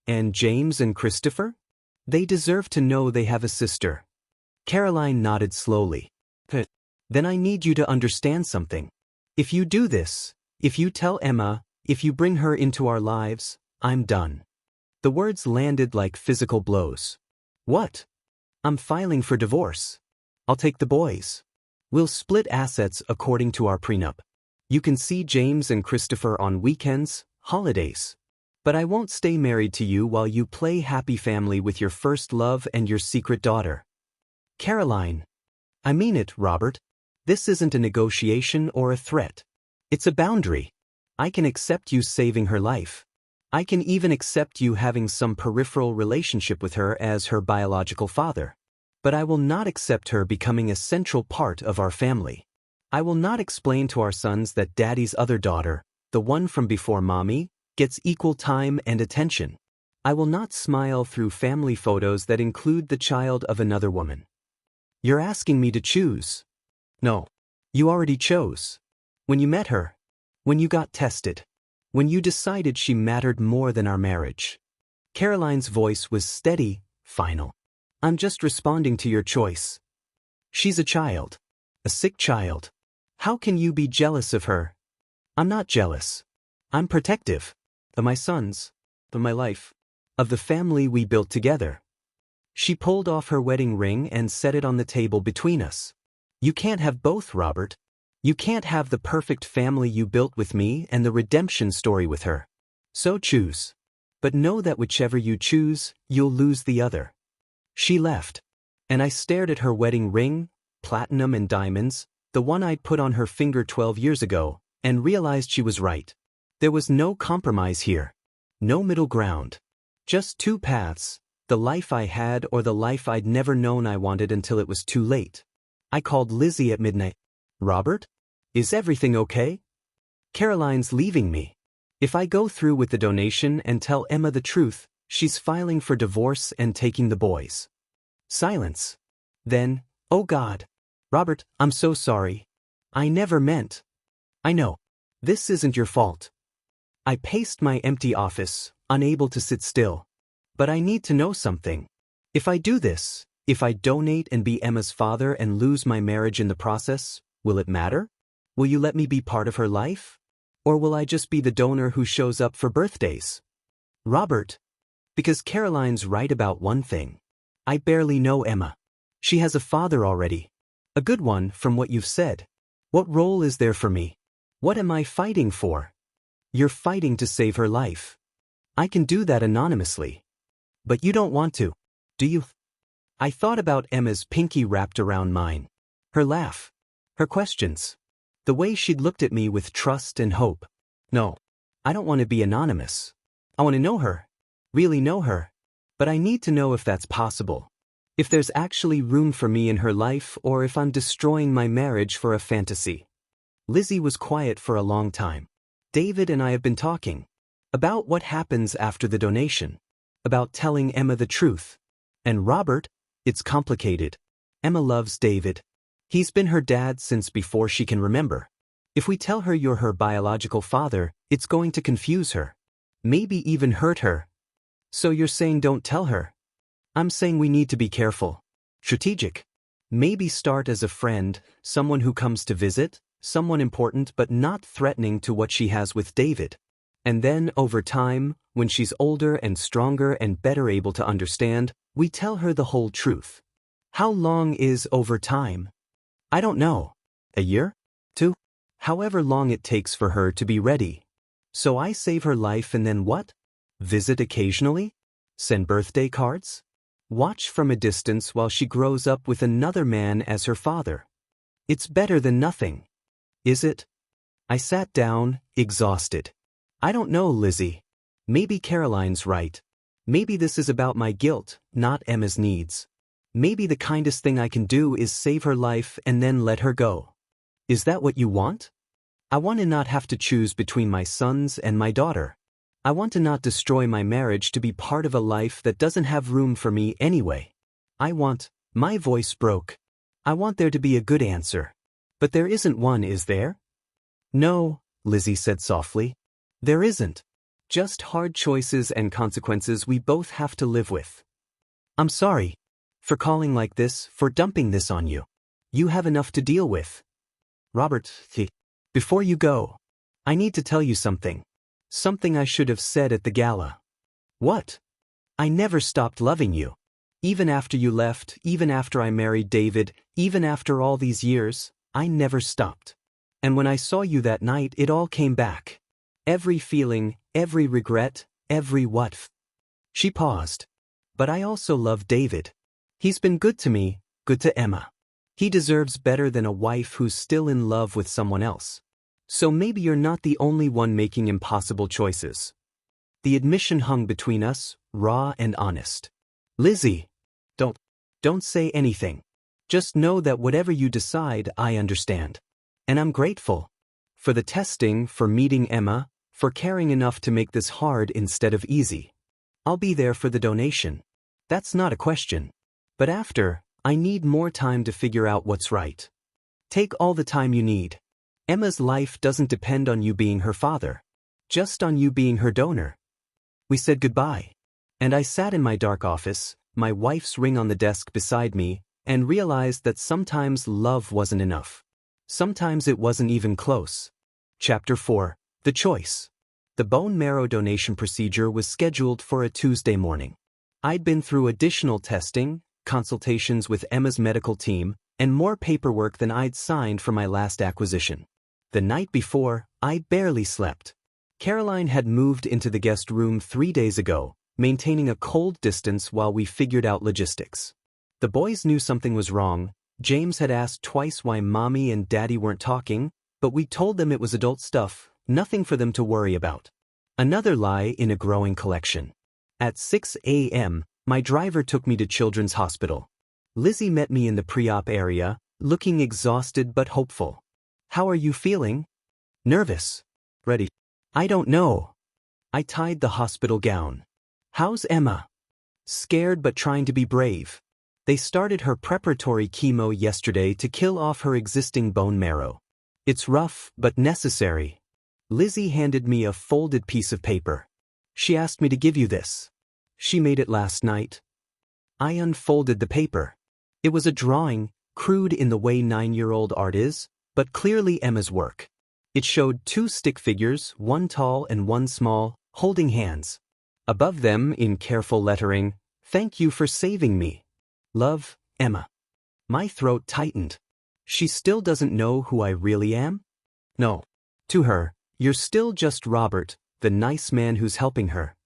And James and Christopher? They deserve to know they have a sister. Caroline nodded slowly. Then I need you to understand something. If you do this, if you tell Emma, if you bring her into our lives, I'm done. The words landed like physical blows. What? I'm filing for divorce. I'll take the boys. We'll split assets according to our prenup. You can see James and Christopher on weekends, holidays. But I won't stay married to you while you play happy family with your first love and your secret daughter. Caroline. I mean it, Robert. This isn't a negotiation or a threat. It's a boundary. I can accept you saving her life. I can even accept you having some peripheral relationship with her as her biological father. But I will not accept her becoming a central part of our family. I will not explain to our sons that daddy's other daughter, the one from before mommy, gets equal time and attention. I will not smile through family photos that include the child of another woman. You're asking me to choose. No. You already chose. When you met her. When you got tested. When you decided she mattered more than our marriage. Caroline's voice was steady, final. I'm just responding to your choice. She's a child. A sick child. How can you be jealous of her? I'm not jealous. I'm protective. Of my sons. Of my life. Of the family we built together. She pulled off her wedding ring and set it on the table between us. You can't have both, Robert. You can't have the perfect family you built with me and the redemption story with her. So choose. But know that whichever you choose, you'll lose the other. She left. And I stared at her wedding ring, platinum and diamonds, the one I'd put on her finger 12 years ago, and realized she was right. There was no compromise here. No middle ground. Just two paths, the life I had or the life I'd never known I wanted until it was too late. I called Lizzy at midnight. Robert? Is everything okay? Caroline's leaving me. If I go through with the donation and tell Emma the truth, she's filing for divorce and taking the boys. Silence. Then, oh God. Robert, I'm so sorry. I never meant. I know. This isn't your fault. I paced my empty office, unable to sit still. But I need to know something. If I do this, if I donate and be Emma's father and lose my marriage in the process, will it matter? Will you let me be part of her life? Or will I just be the donor who shows up for birthdays? Robert. Because Caroline's right about one thing. I barely know Emma. She has a father already. A good one from what you've said. What role is there for me? What am I fighting for? You're fighting to save her life. I can do that anonymously. But you don't want to, do you? I thought about Emma's pinky wrapped around mine. Her laugh. Her questions. The way she'd looked at me with trust and hope. No, I don't want to be anonymous. I want to know her. Really know her. But I need to know if that's possible. If there's actually room for me in her life or if I'm destroying my marriage for a fantasy. Lizzy was quiet for a long time. David and I have been talking. About what happens after the donation. About telling Emma the truth. And Robert, it's complicated. Emma loves David. He's been her dad since before she can remember. If we tell her you're her biological father, it's going to confuse her. Maybe even hurt her. So you're saying don't tell her? I'm saying we need to be careful. Strategic. Maybe start as a friend, someone who comes to visit, someone important but not threatening to what she has with David. And then, over time, when she's older and stronger and better able to understand, we tell her the whole truth. How long is over time? I don't know. A year? 2? However long it takes for her to be ready. So I save her life and then what? Visit occasionally? Send birthday cards? Watch from a distance while she grows up with another man as her father. It's better than nothing. Is it? I sat down, exhausted. I don't know, Lizzy. Maybe Caroline's right. Maybe this is about my guilt, not Emma's needs. Maybe the kindest thing I can do is save her life and then let her go. Is that what you want? I want to not have to choose between my sons and my daughter. I want to not destroy my marriage to be part of a life that doesn't have room for me anyway. My voice broke. I want there to be a good answer. But there isn't one, is there? No, Lizzy said softly. There isn't. Just hard choices and consequences we both have to live with. I'm sorry. For calling like this, for dumping this on you. You have enough to deal with. Robert, before you go, I need to tell you something. Something I should have said at the gala. What? I never stopped loving you. Even after you left, even after I married David, even after all these years, I never stopped. And when I saw you that night, it all came back. Every feeling, every regret, every what. She paused. But I also love David. He's been good to me, good to Emma. He deserves better than a wife who's still in love with someone else. So maybe you're not the only one making impossible choices. The admission hung between us, raw and honest. Lizzy, don't say anything. Just know that whatever you decide, I understand. And I'm grateful. For the testing, for meeting Emma, for caring enough to make this hard instead of easy. I'll be there for the donation. That's not a question. But after, I need more time to figure out what's right. Take all the time you need. Emma's life doesn't depend on you being her father. Just on you being her donor. We said goodbye. And I sat in my dark office, my wife's ring on the desk beside me, and realized that sometimes love wasn't enough. Sometimes it wasn't even close. Chapter 4. The Choice. The bone marrow donation procedure was scheduled for a Tuesday morning. I'd been through additional testing, consultations with Emma's medical team, and more paperwork than I'd signed for my last acquisition. The night before, I barely slept. Caroline had moved into the guest room 3 days ago, maintaining a cold distance while we figured out logistics. The boys knew something was wrong. James had asked twice why Mommy and Daddy weren't talking, but we told them it was adult stuff, nothing for them to worry about. Another lie in a growing collection. At 6 a.m., my driver took me to Children's Hospital. Lizzy met me in the pre-op area, looking exhausted but hopeful. How are you feeling? Nervous. Ready. I don't know. I tied the hospital gown. How's Emma? Scared but trying to be brave. They started her preparatory chemo yesterday to kill off her existing bone marrow. It's rough but necessary. Lizzy handed me a folded piece of paper. She asked me to give you this. She made it last night. I unfolded the paper. It was a drawing, crude in the way 9-year-old art is, but clearly Emma's work. It showed 2 stick figures, one tall and one small, holding hands. Above them, in careful lettering, "Thank you for saving me. Love, Emma." My throat tightened. She still doesn't know who I really am? No. To her, you're still just Robert, the nice man who's helping her.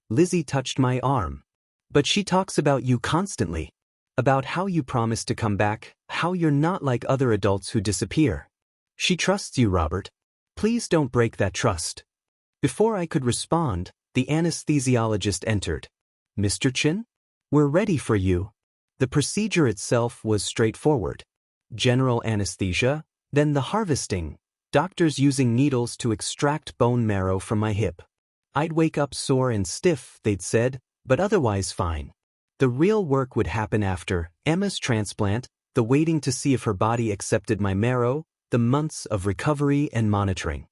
Lizzy touched my arm. But she talks about you constantly. About how you promised to come back, how you're not like other adults who disappear. She trusts you, Robert. Please don't break that trust. Before I could respond, the anesthesiologist entered. Mr. Chen? We're ready for you. The procedure itself was straightforward. General anesthesia, then the harvesting, doctors using needles to extract bone marrow from my hip. I'd wake up sore and stiff, they'd said, but otherwise fine. The real work would happen after Emma's transplant, the waiting to see if her body accepted my marrow, the months of recovery and monitoring.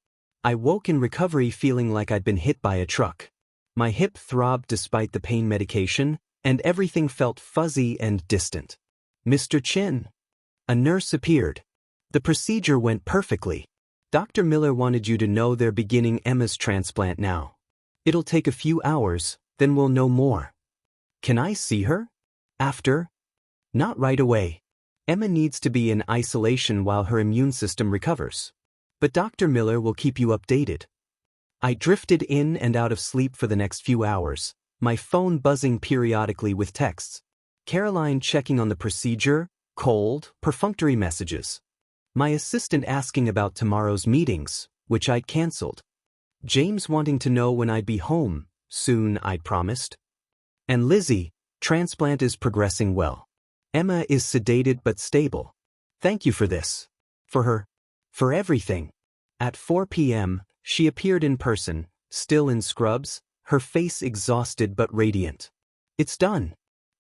I woke in recovery feeling like I'd been hit by a truck. My hip throbbed despite the pain medication, and everything felt fuzzy and distant. Mr. Chen. A nurse appeared. The procedure went perfectly. Dr. Miller wanted you to know they're beginning Emma's transplant now. It'll take a few hours, then we'll know more. Can I see her? After? Not right away. Emma needs to be in isolation while her immune system recovers. But Dr. Miller will keep you updated. I drifted in and out of sleep for the next few hours, my phone buzzing periodically with texts. Caroline checking on the procedure, cold, perfunctory messages. My assistant asking about tomorrow's meetings, which I'd canceled. James wanting to know when I'd be home, soon I'd promised. And Lizzy, transplant is progressing well. Emma is sedated but stable. Thank you for this. For her. For everything. At 4 p.m., she appeared in person, still in scrubs, her face exhausted but radiant. It's done.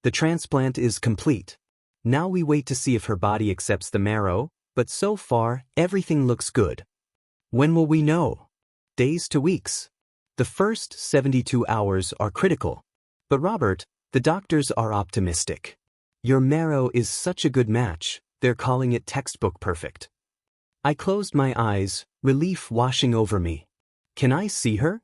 The transplant is complete. Now we wait to see if her body accepts the marrow, but so far, everything looks good. When will we know? Days to weeks. The first 72 hours are critical. But Robert, the doctors are optimistic. Your marrow is such a good match, they're calling it textbook perfect. I closed my eyes, relief washing over me. Can I see her?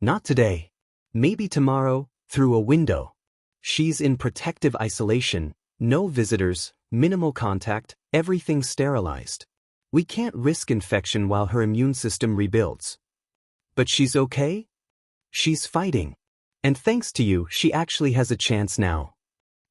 Not today. Maybe tomorrow, through a window. She's in protective isolation, no visitors, minimal contact, everything sterilized. We can't risk infection while her immune system rebuilds. But she's okay? She's fighting. And thanks to you, she actually has a chance now.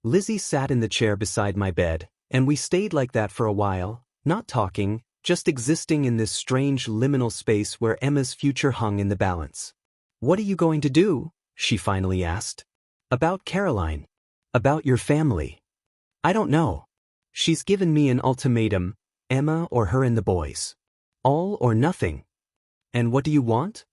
Lizzy sat in the chair beside my bed, and we stayed like that for a while, not talking, just existing in this strange liminal space where Emma's future hung in the balance. What are you going to do? She finally asked. About Caroline. About your family. I don't know. She's given me an ultimatum, Emma or her and the boys. All or nothing. And what do you want?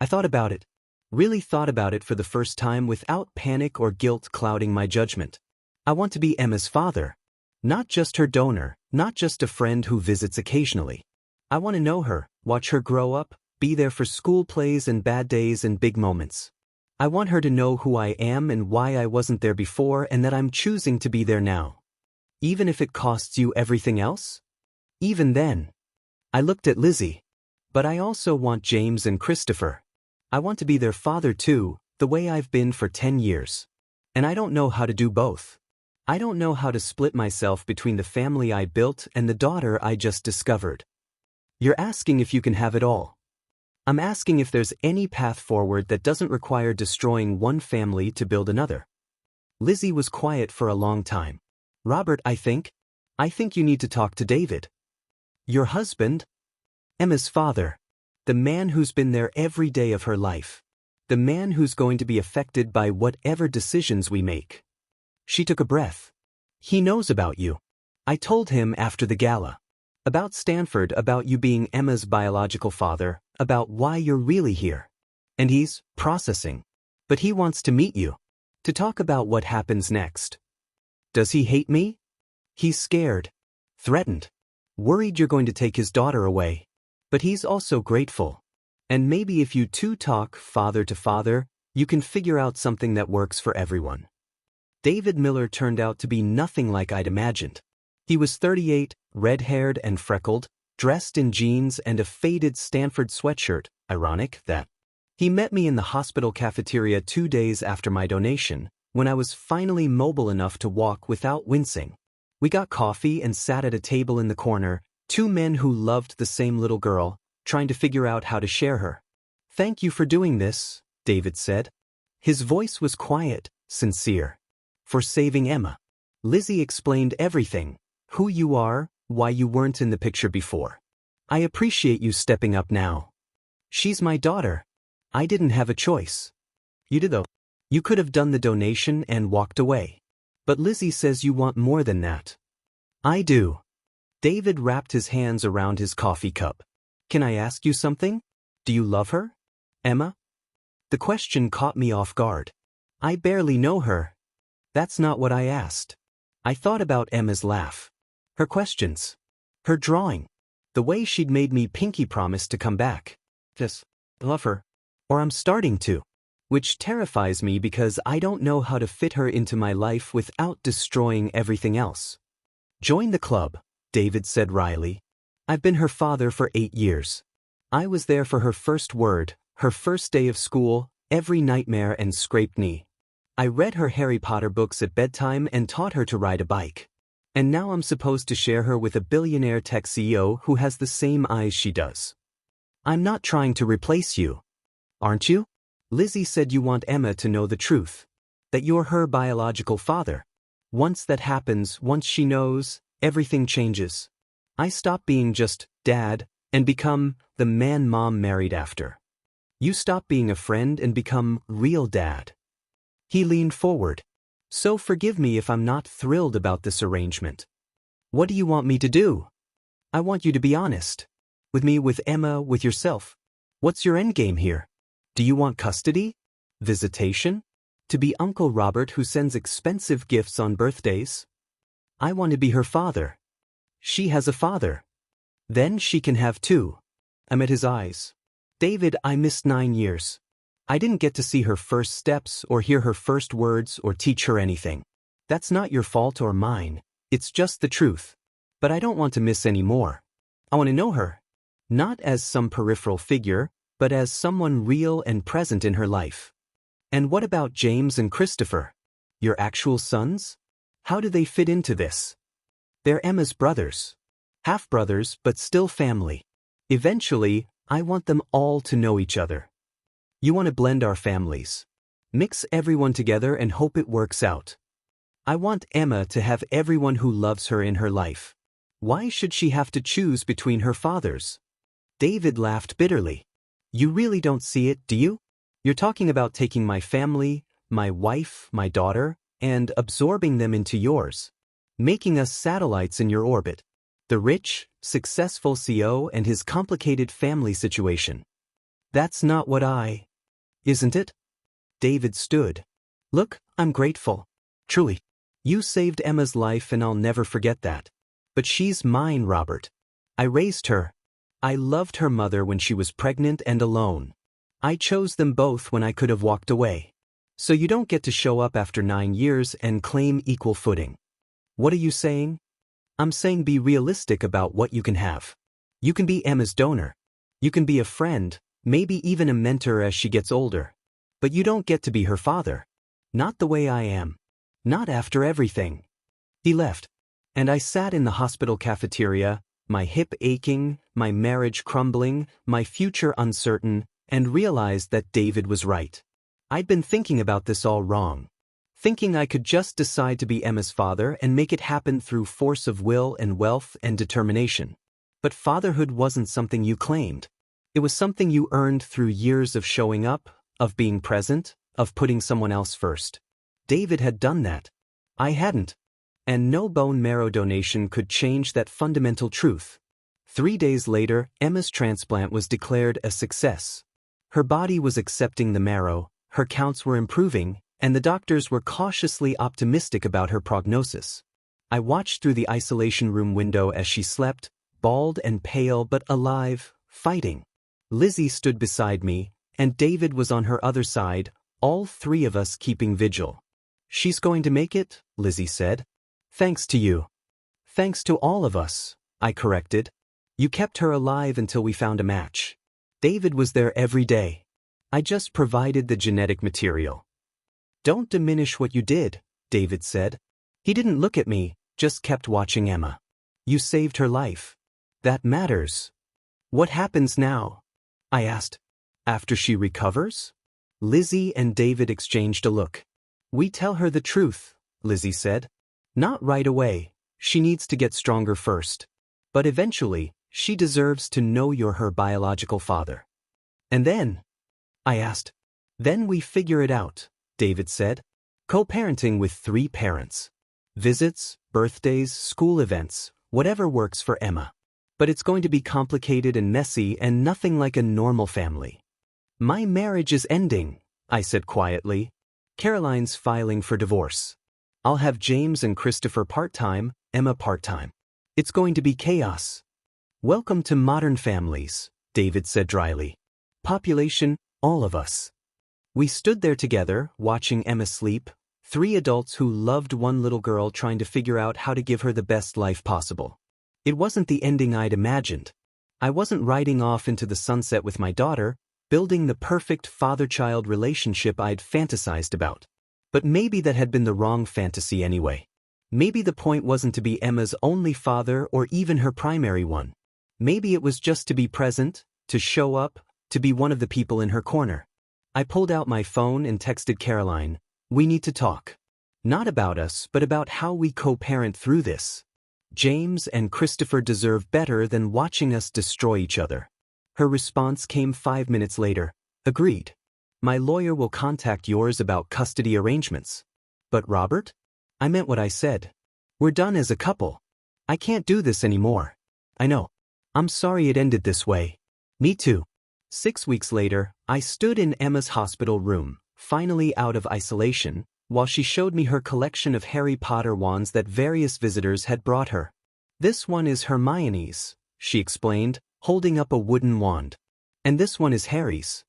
I thought about it. Really thought about it for the first time without panic or guilt clouding my judgment. I want to be Emma's father. Not just her donor, not just a friend who visits occasionally. I want to know her, watch her grow up, be there for school plays and bad days and big moments. I want her to know who I am and why I wasn't there before and that I'm choosing to be there now. Even if it costs you everything else? Even then. I looked at Lizzy. But I also want James and Christopher. I want to be their father too, the way I've been for 10 years. And I don't know how to do both. I don't know how to split myself between the family I built and the daughter I just discovered. You're asking if you can have it all. I'm asking if there's any path forward that doesn't require destroying one family to build another. Lizzy was quiet for a long time. Robert, I think you need to talk to David. Your husband? Emma's father. The man who's been there every day of her life. The man who's going to be affected by whatever decisions we make. She took a breath. He knows about you. I told him after the gala. About Stanford, about you being Emma's biological father, about why you're really here. And he's processing. But he wants to meet you. To talk about what happens next. Does he hate me? He's scared. Threatened. Worried you're going to take his daughter away. But he's also grateful. And maybe if you two talk father to father, you can figure out something that works for everyone. David Miller turned out to be nothing like I'd imagined. He was 38, red-haired and freckled, dressed in jeans and a faded Stanford sweatshirt. Ironic that. He met me in the hospital cafeteria 2 days after my donation, when I was finally mobile enough to walk without wincing. We got coffee and sat at a table in the corner, 2 men who loved the same little girl, trying to figure out how to share her. Thank you for doing this, David said. His voice was quiet, sincere. For saving Emma. Lizzy explained everything. Who you are, why you weren't in the picture before. I appreciate you stepping up now. She's my daughter. I didn't have a choice. You did though. You could have done the donation and walked away. But Lizzy says you want more than that. I do. David wrapped his hands around his coffee cup. Can I ask you something? Do you love her? Emma? The question caught me off guard. I barely know her. That's not what I asked. I thought about Emma's laugh. Her questions. Her drawing. The way she'd made me pinky promise to come back. Just love her. Or I'm starting to. Which terrifies me because I don't know how to fit her into my life without destroying everything else. Join the club, David said wryly. I've been her father for 8 years. I was there for her first word, her first day of school, every nightmare and scraped knee. I read her Harry Potter books at bedtime and taught her to ride a bike. And now I'm supposed to share her with a billionaire tech CEO who has the same eyes she does. I'm not trying to replace you. Aren't you? Lizzy said you want Emma to know the truth. That you're her biological father. Once that happens, once she knows, everything changes. I stop being just dad and become the man mom married after. You stop being a friend and become real dad. He leaned forward. So forgive me if I'm not thrilled about this arrangement. What do you want me to do? I want you to be honest. With me, with Emma, with yourself. What's your endgame here? Do you want custody? Visitation? To be Uncle Robert who sends expensive gifts on birthdays? I want to be her father. She has a father. Then she can have 2. I met his eyes. David, I missed 9 years. I didn't get to see her first steps or hear her first words or teach her anything. That's not your fault or mine. It's just the truth. But I don't want to miss any more. I want to know her. Not as some peripheral figure, but as someone real and present in her life. And what about James and Christopher? Your actual sons? How do they fit into this? They're Emma's brothers. Half-brothers, but still family. Eventually, I want them all to know each other. You want to blend our families. Mix everyone together and hope it works out. I want Emma to have everyone who loves her in her life. Why should she have to choose between her fathers? David laughed bitterly. You really don't see it, do you? You're talking about taking my family, my wife, my daughter, and absorbing them into yours. Making us satellites in your orbit. The rich, successful CEO and his complicated family situation. That's not what Isn't it? David stood. Look, I'm grateful. Truly. You saved Emma's life and I'll never forget that. But she's mine, Robert. I raised her. I loved her mother when she was pregnant and alone. I chose them both when I could have walked away. So you don't get to show up after 9 years and claim equal footing. What are you saying? I'm saying be realistic about what you can have. You can be Emma's donor. You can be a friend, maybe even a mentor as she gets older. But you don't get to be her father. Not the way I am. Not after everything. He left. And I sat in the hospital cafeteria, my hip aching, my marriage crumbling, my future uncertain, and realized that David was right. I'd been thinking about this all wrong. Thinking I could just decide to be Emma's father and make it happen through force of will and wealth and determination. But fatherhood wasn't something you claimed. It was something you earned through years of showing up, of being present, of putting someone else first. David had done that. I hadn't. And no bone marrow donation could change that fundamental truth. 3 days later, Emma's transplant was declared a success. Her body was accepting the marrow, her counts were improving, and the doctors were cautiously optimistic about her prognosis. I watched through the isolation room window as she slept, bald and pale but alive, fighting. Lizzy stood beside me, and David was on her other side, all three of us keeping vigil. "She's going to make it," Lizzy said. "Thanks to you." "Thanks to all of us," I corrected. "You kept her alive until we found a match." David was there every day. I just provided the genetic material. "Don't diminish what you did," David said. He didn't look at me, just kept watching Emma. "You saved her life. That matters." "What happens now?" I asked. "After she recovers?" Lizzy and David exchanged a look. "We tell her the truth," Lizzy said. "Not right away, she needs to get stronger first. But eventually, she deserves to know you're her biological father." "And then?" I asked. "Then we figure it out," David said. "Co-parenting with 3 parents. Visits, birthdays, school events, whatever works for Emma. But it's going to be complicated and messy and nothing like a normal family." "My marriage is ending," I said quietly. "Caroline's filing for divorce. I'll have James and Christopher part-time, Emma part-time. It's going to be chaos." "Welcome to modern families," David said dryly. "Population, all of us." We stood there together, watching Emma sleep, 3 adults who loved one little girl trying to figure out how to give her the best life possible. It wasn't the ending I'd imagined. I wasn't riding off into the sunset with my daughter, building the perfect father-child relationship I'd fantasized about. But maybe that had been the wrong fantasy anyway. Maybe the point wasn't to be Emma's only father or even her primary one. Maybe it was just to be present, to show up, to be one of the people in her corner. I pulled out my phone and texted Caroline, "We need to talk. Not about us, but about how we co-parent through this. James and Christopher deserve better than watching us destroy each other." Her response came 5 minutes later. "Agreed. My lawyer will contact yours about custody arrangements." "But Robert?" I meant what I said. "We're done as a couple. I can't do this anymore." "I know. I'm sorry it ended this way." "Me too." 6 weeks later, I stood in Emma's hospital room, finally out of isolation, while she showed me her collection of Harry Potter wands that various visitors had brought her. "This one is Hermione's," she explained, holding up a wooden wand. "And this one is Harry's.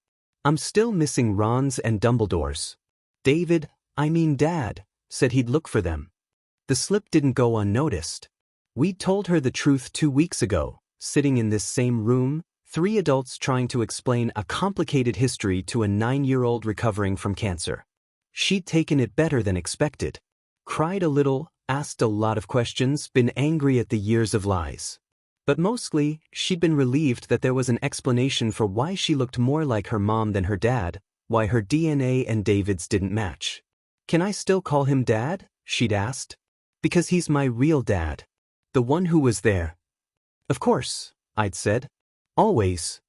I'm still missing Ron's and Dumbledore's. Dad, said he'd look for them." The slip didn't go unnoticed. We'd told her the truth 2 weeks ago, sitting in this same room, 3 adults trying to explain a complicated history to a 9-year-old recovering from cancer. She'd taken it better than expected. Cried a little, asked a lot of questions, been angry at the years of lies. But mostly, she'd been relieved that there was an explanation for why she looked more like her mom than her dad, why her DNA and David's didn't match. "Can I still call him Dad?" she'd asked. "Because he's my real dad. The one who was there." "Of course," I'd said. "Always."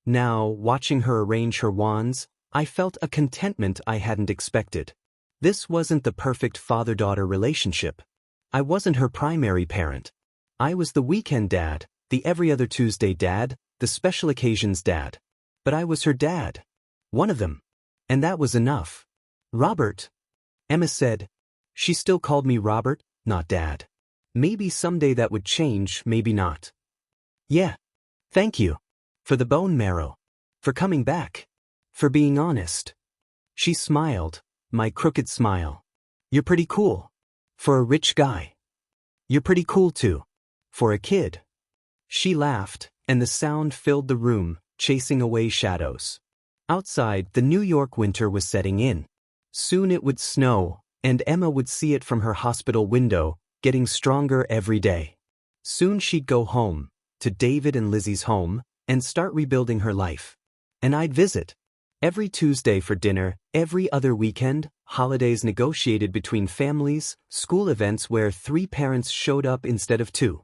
Now, watching her arrange her wands, I felt a contentment I hadn't expected. This wasn't the perfect father-daughter relationship. I wasn't her primary parent. I was the weekend dad, the every other Tuesday dad, the special occasions dad. But I was her dad. One of them. And that was enough. "Robert," Emma said. She still called me Robert, not Dad. Maybe someday that would change, maybe not. "Yeah." Thank you. For the bone marrow. For coming back. For being honest. She smiled, my crooked smile. You're pretty cool. For a rich guy. You're pretty cool too. For a kid. She laughed, and the sound filled the room, chasing away shadows. Outside, the New York winter was setting in. Soon it would snow, and Emma would see it from her hospital window, getting stronger every day. Soon she'd go home, to David and Lizzy's home, and start rebuilding her life. And I'd visit. Every Tuesday for dinner, every other weekend, holidays negotiated between families, school events where 3 parents showed up instead of 2.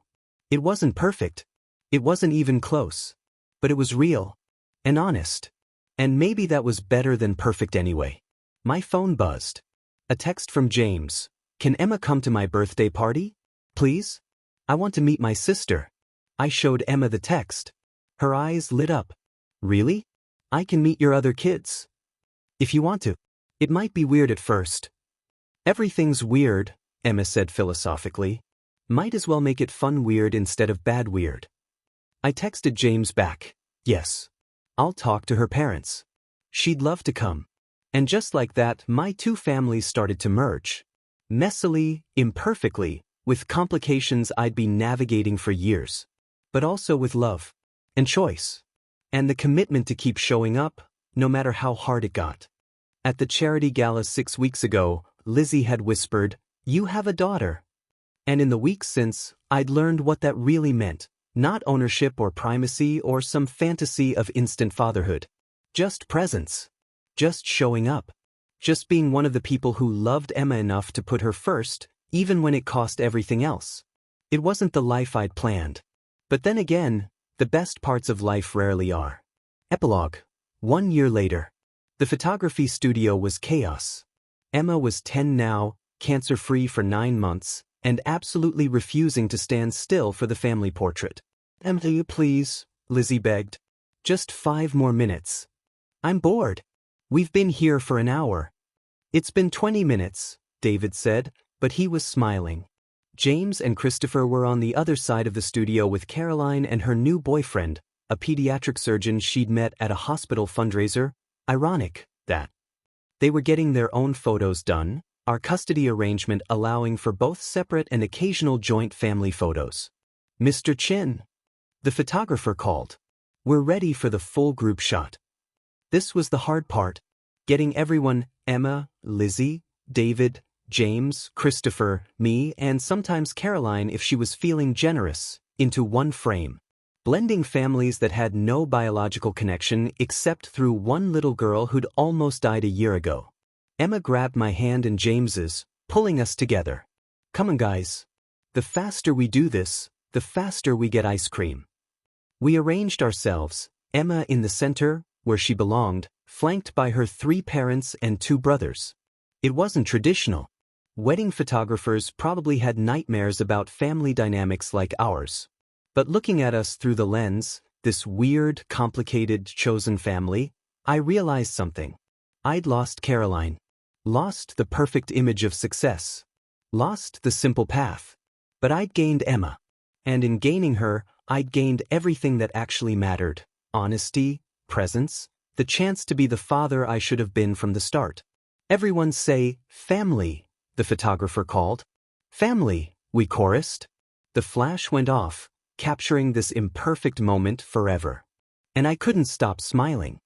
It wasn't perfect. It wasn't even close. But it was real. And honest. And maybe that was better than perfect anyway. My phone buzzed. A text from James. Can Emma come to my birthday party? Please? I want to meet my sister. I showed Emma the text. Her eyes lit up. Really? I can meet your other kids. If you want to. It might be weird at first. Everything's weird, Emma said philosophically. Might as well make it fun weird instead of bad weird. I texted James back. Yes. I'll talk to her parents. She'd love to come. And just like that, my 2 families started to merge. Messily, imperfectly, with complications I'd been navigating for years. But also with love. And choice. And the commitment to keep showing up, no matter how hard it got. At the charity gala 6 weeks ago, Lizzy had whispered, "You have a daughter." And in the weeks since, I'd learned what that really meant. Not ownership or primacy or some fantasy of instant fatherhood. Just presence. Just showing up. Just being one of the people who loved Emma enough to put her first, even when it cost everything else. It wasn't the life I'd planned. But then again, the best parts of life rarely are. Epilogue. 1 year later. The photography studio was chaos. Emma was 10 now, cancer-free for 9 months, and absolutely refusing to stand still for the family portrait. Emma, please, Lizzy begged. Just 5 more minutes. I'm bored. We've been here for an hour. It's been 20 minutes, David said, but he was smiling. James and Christopher were on the other side of the studio with Caroline and her new boyfriend, a pediatric surgeon she'd met at a hospital fundraiser. Ironic, that. They were getting their own photos done, our custody arrangement allowing for both separate and occasional joint family photos. Mr. Chen. The photographer called. We're ready for the full group shot. This was the hard part. Getting everyone, Emma, Lizzy, David, James, Christopher, me, and sometimes Caroline if she was feeling generous, into one frame. Blending families that had no biological connection except through one little girl who'd almost died a year ago. Emma grabbed my hand and James's, pulling us together. Come on, guys. The faster we do this, the faster we get ice cream. We arranged ourselves, Emma in the center, where she belonged, flanked by her 3 parents and 2 brothers. It wasn't traditional. Wedding photographers probably had nightmares about family dynamics like ours. But looking at us through the lens, this weird, complicated, chosen family, I realized something. I'd lost Caroline. Lost the perfect image of success. Lost the simple path. But I'd gained Emma. And in gaining her, I'd gained everything that actually mattered. Honesty, presence, the chance to be the father I should have been from the start. Everyone say, family, the photographer called. Family, we chorused. The flash went off, capturing this imperfect moment forever. And I couldn't stop smiling.